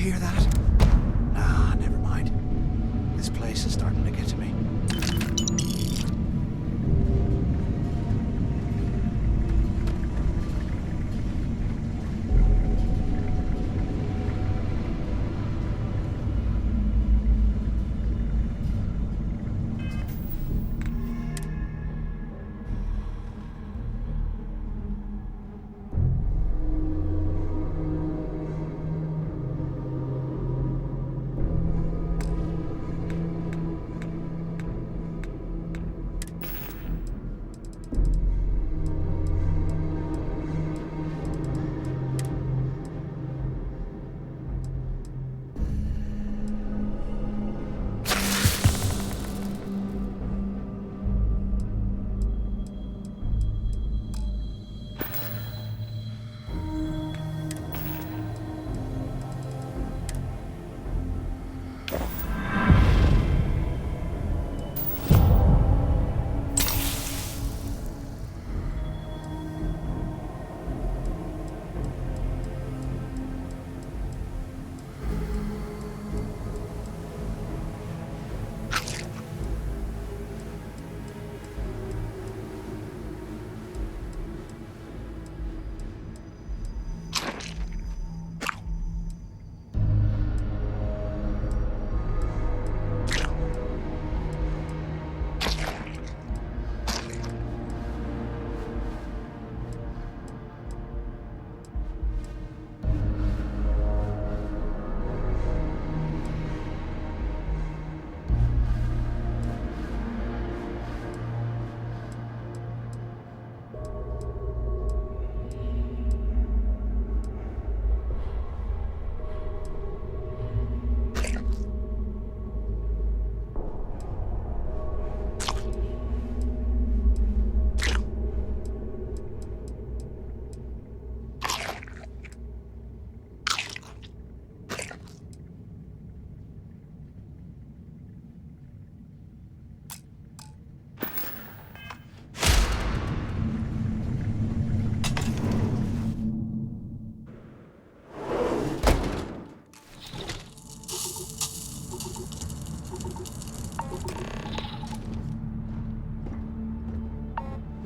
hear that? Nah, never mind. This place is starting to get to me.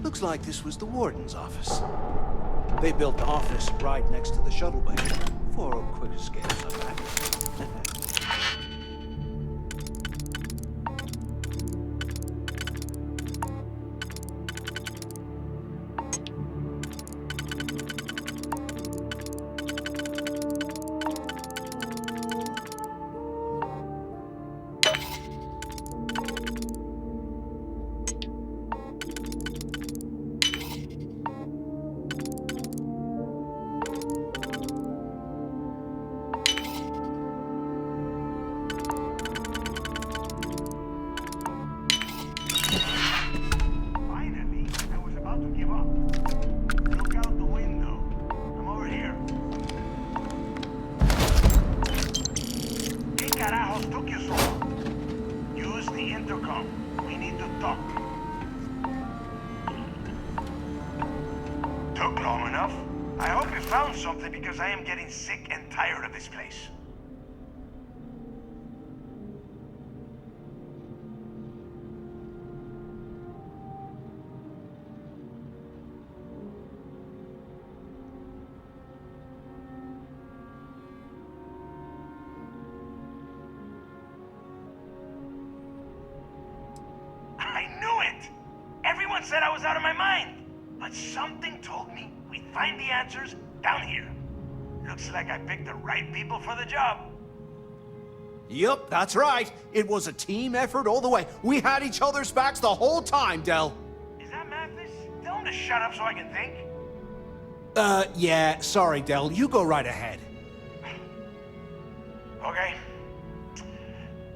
Looks like this was the warden's office. They built the office right next to the shuttle bay for quick escapes, I bet. Because I am getting sick and tired of this place. I knew it! Everyone said I was out of my mind. But something told me we'd find the answers down here. Looks like I picked the right people for the job. Yup, that's right. It was a team effort all the way. We had each other's backs the whole time, Del. Is that Mathis? Tell him to shut up so I can think. Yeah, sorry, Del. You go right ahead. Okay.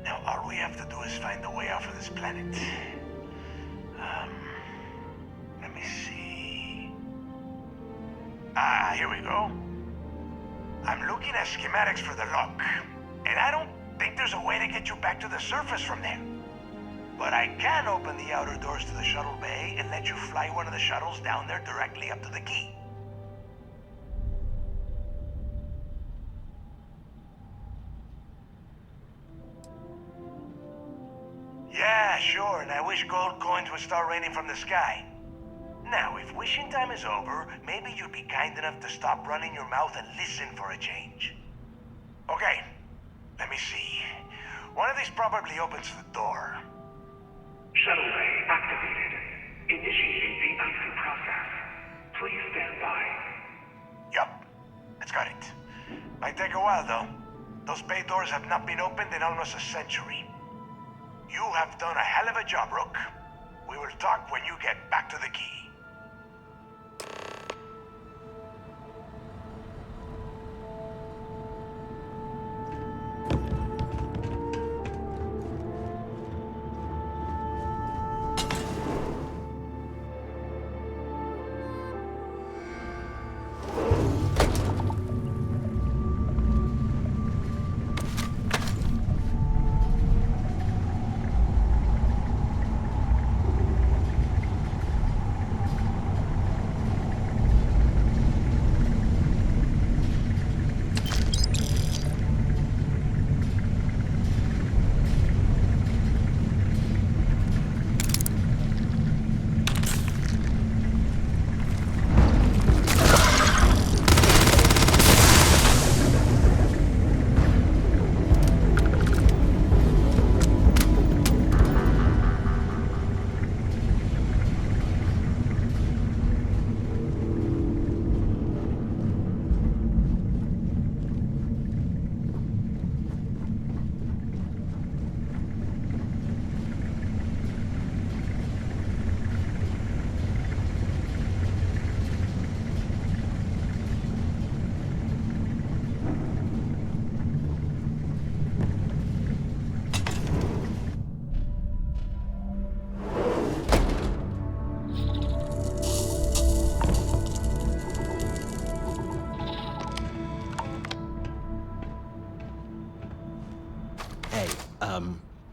Now all we have to do is find a way off of this planet. Let me see. Here we go. I'm looking at schematics for the lock, and I don't think there's a way to get you back to the surface from there. But I can open the outer doors to the shuttle bay and let you fly one of the shuttles down there directly up to the key. sure, and I wish gold coins would start raining from the sky. Now, if wishing time is over, maybe you'd be kind enough to stop running your mouth and listen for a change. Okay, let me see. One of these probably opens the door. Shuttle bay activated. Initiating the icing process. Please stand by. Yup, that's got it. Might take a while, though. Those bay doors have not been opened in almost a century. You have done a hell of a job, Rook. We will talk when you get back to the key.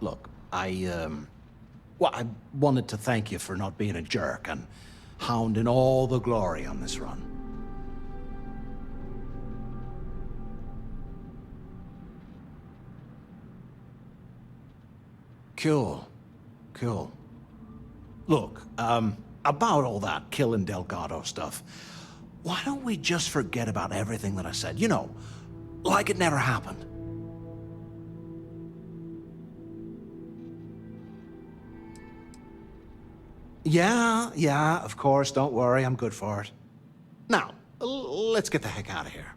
Look, well, I wanted to thank you for not being a jerk and hounding all the glory on this run. Cool. Look, about all that killing Delgado stuff, why don't we just forget about everything that I said? You know, like it never happened. Yeah, of course, don't worry, I'm good for it. Now, let's get the heck out of here.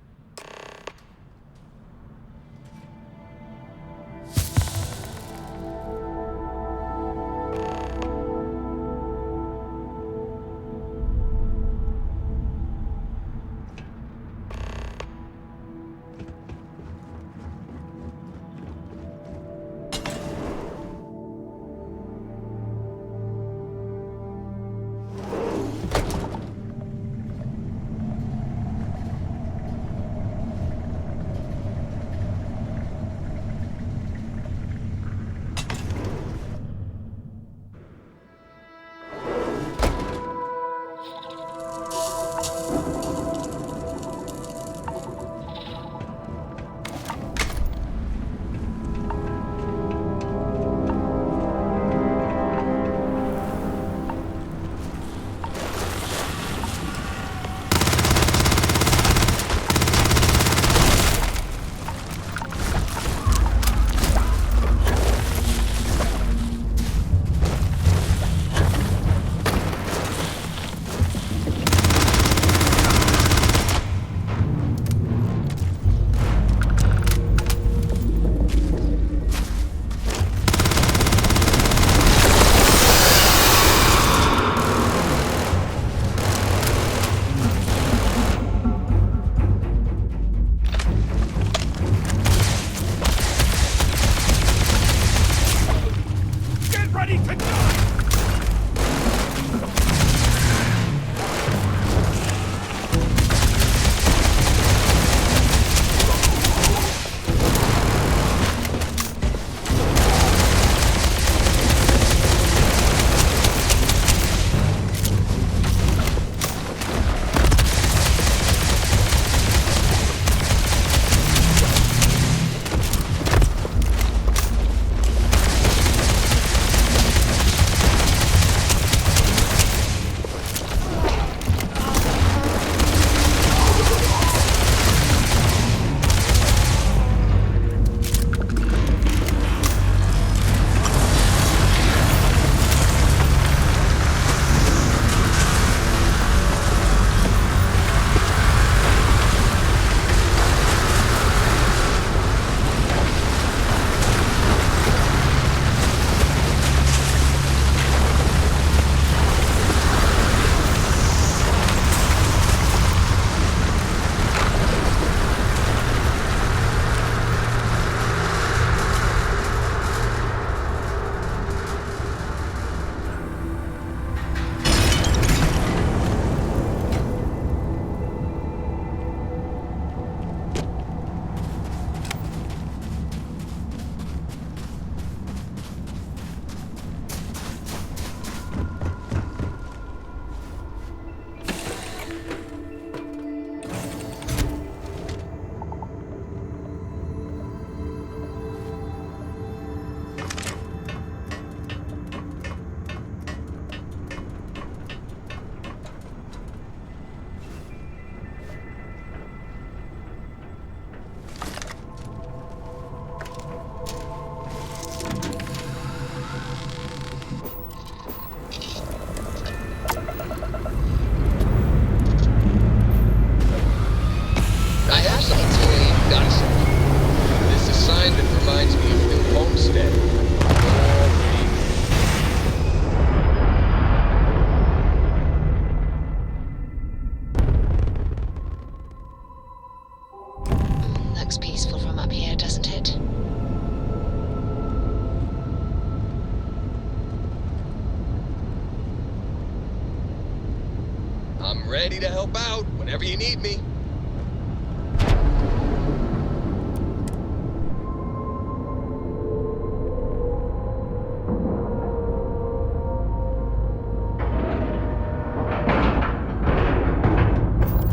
to help out whenever you need me.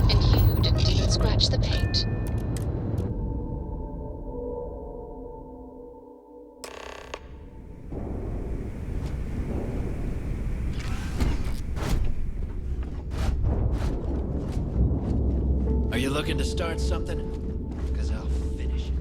And you didn't even scratch the paint. Are you looking to start something? Because I'll finish it.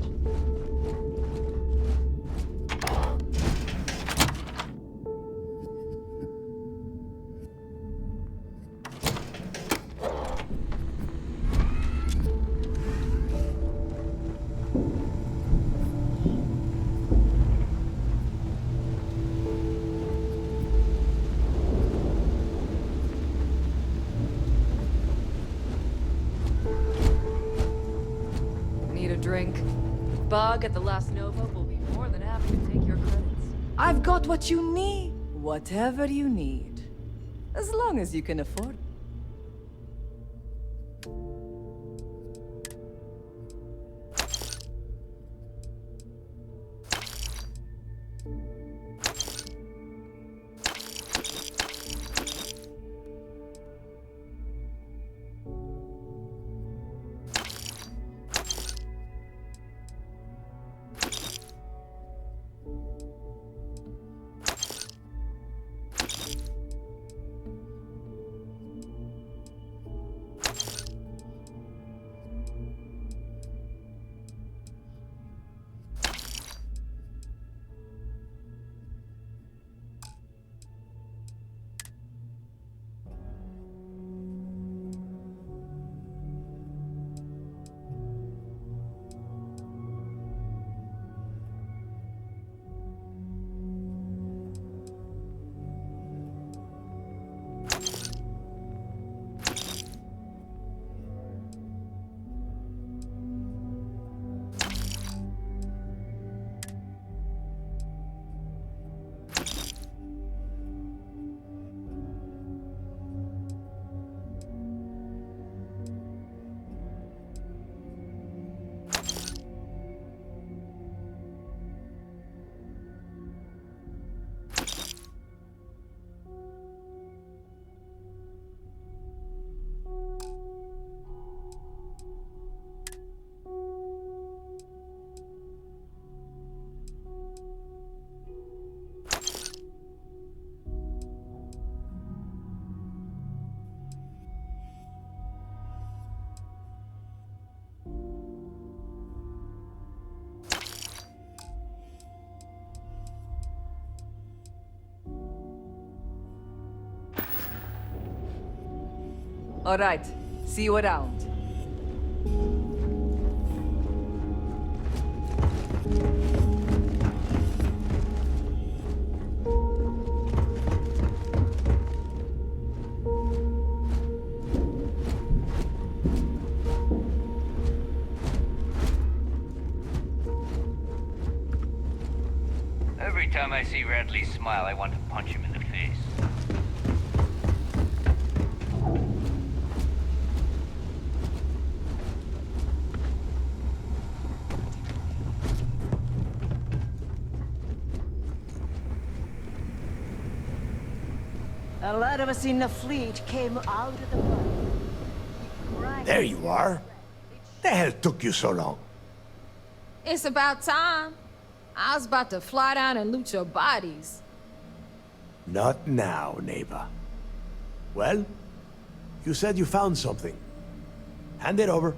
Need a drink? Bug at the Last Nova will be more than happy to take your credits. I've got what you need. Whatever you need. As long as you can afford. All right. See you around. Every time I see Radley smile, I want to punch him in the face. A lot of us in the fleet came out of the mud. There you are. The hell took you so long? It's about time. I was about to fly down and loot your bodies. Not now, neighbor. Well, you said you found something. Hand it over.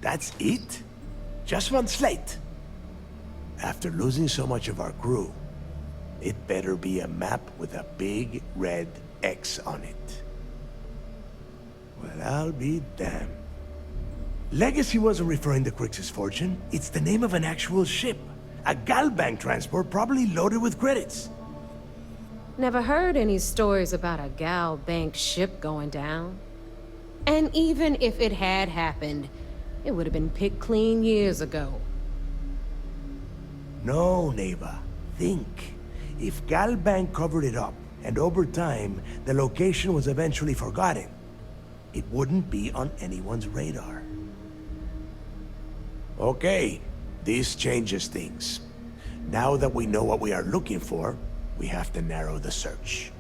That's it? Just one slate? After losing so much of our crew, it better be a map with a big red X on it. Well, I'll be damned. Legacy wasn't referring to Crix's fortune. It's the name of an actual ship. A Galbank transport probably loaded with credits. Never heard any stories about a Gal Bank ship going down. And even if it had happened, it would have been picked clean years ago. No, neighbor. think. If Galbank covered it up, and over time, the location was eventually forgotten, it wouldn't be on anyone's radar. Okay, this changes things. Now that we know what we are looking for, we have to narrow the search.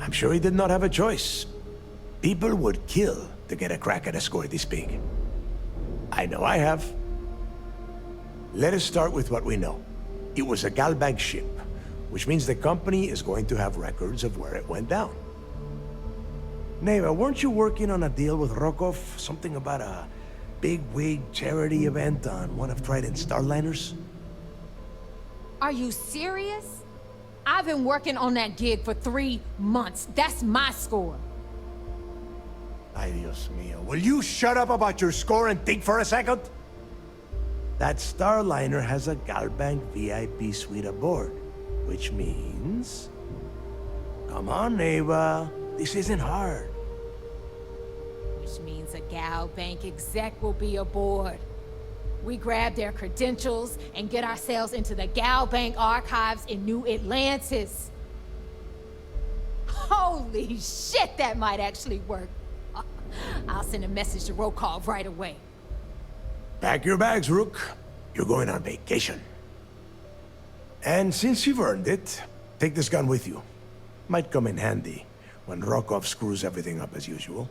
I'm sure he did not have a choice. People would kill to get a crack at a score this big. I know I have. Let us start with what we know. It was a Galbank ship, which means the company is going to have records of where it went down. Neva, weren't you working on a deal with Rokov? Something about a big-wig charity event on one of Trident's Starliners? Are you serious? I've been working on that gig for 3 months. That's my score. Ay, Dios mío. Will you shut up about your score and think for a second? That Starliner has a Galbank VIP suite aboard, which means... Come on, Neva. This isn't hard. Which means a Galbank exec will be aboard. We grab their credentials and get ourselves into the Galbank archives in New Atlantis. Holy shit, that might actually work. I'll send a message to Rokov right away. Pack your bags, Rook. You're going on vacation. And since you've earned it, take this gun with you. Might come in handy when Rokov screws everything up as usual.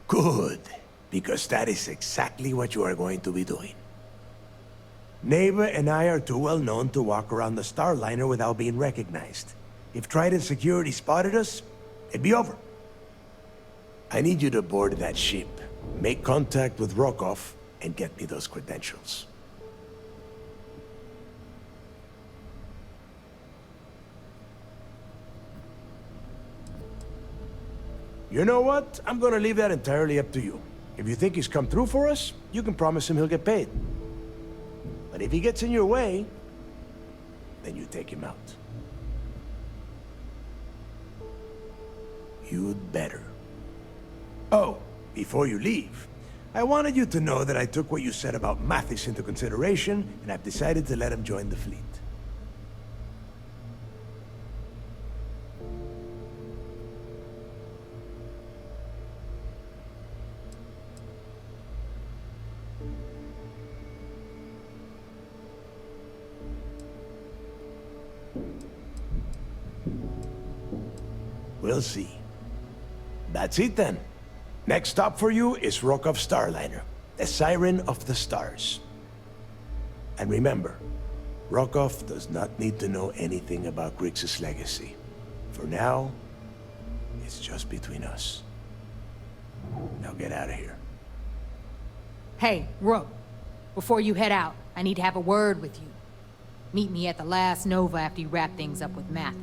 Good, because that is exactly what you are going to be doing. Neva and I are too well known to walk around the Starliner without being recognized. If Trident security spotted us, it'd be over. I need you to board that ship, make contact with Rokov, and get me those credentials. You know what? I'm gonna leave that entirely up to you. If you think he's come through for us, you can promise him he'll get paid. But if he gets in your way, then you take him out. You'd better. Oh, before you leave, I wanted you to know that I took what you said about Mathis into consideration, and I've decided to let him join the fleet. We'll see. That's it then. Next stop for you is Rokov Starliner, the Siren of the Stars. And remember, Rokov does not need to know anything about Grixis' legacy. For now, it's just between us. Now get out of here. Hey, Rook, before you head out, I need to have a word with you. Meet me at the last Nova after you wrap things up with Mathis.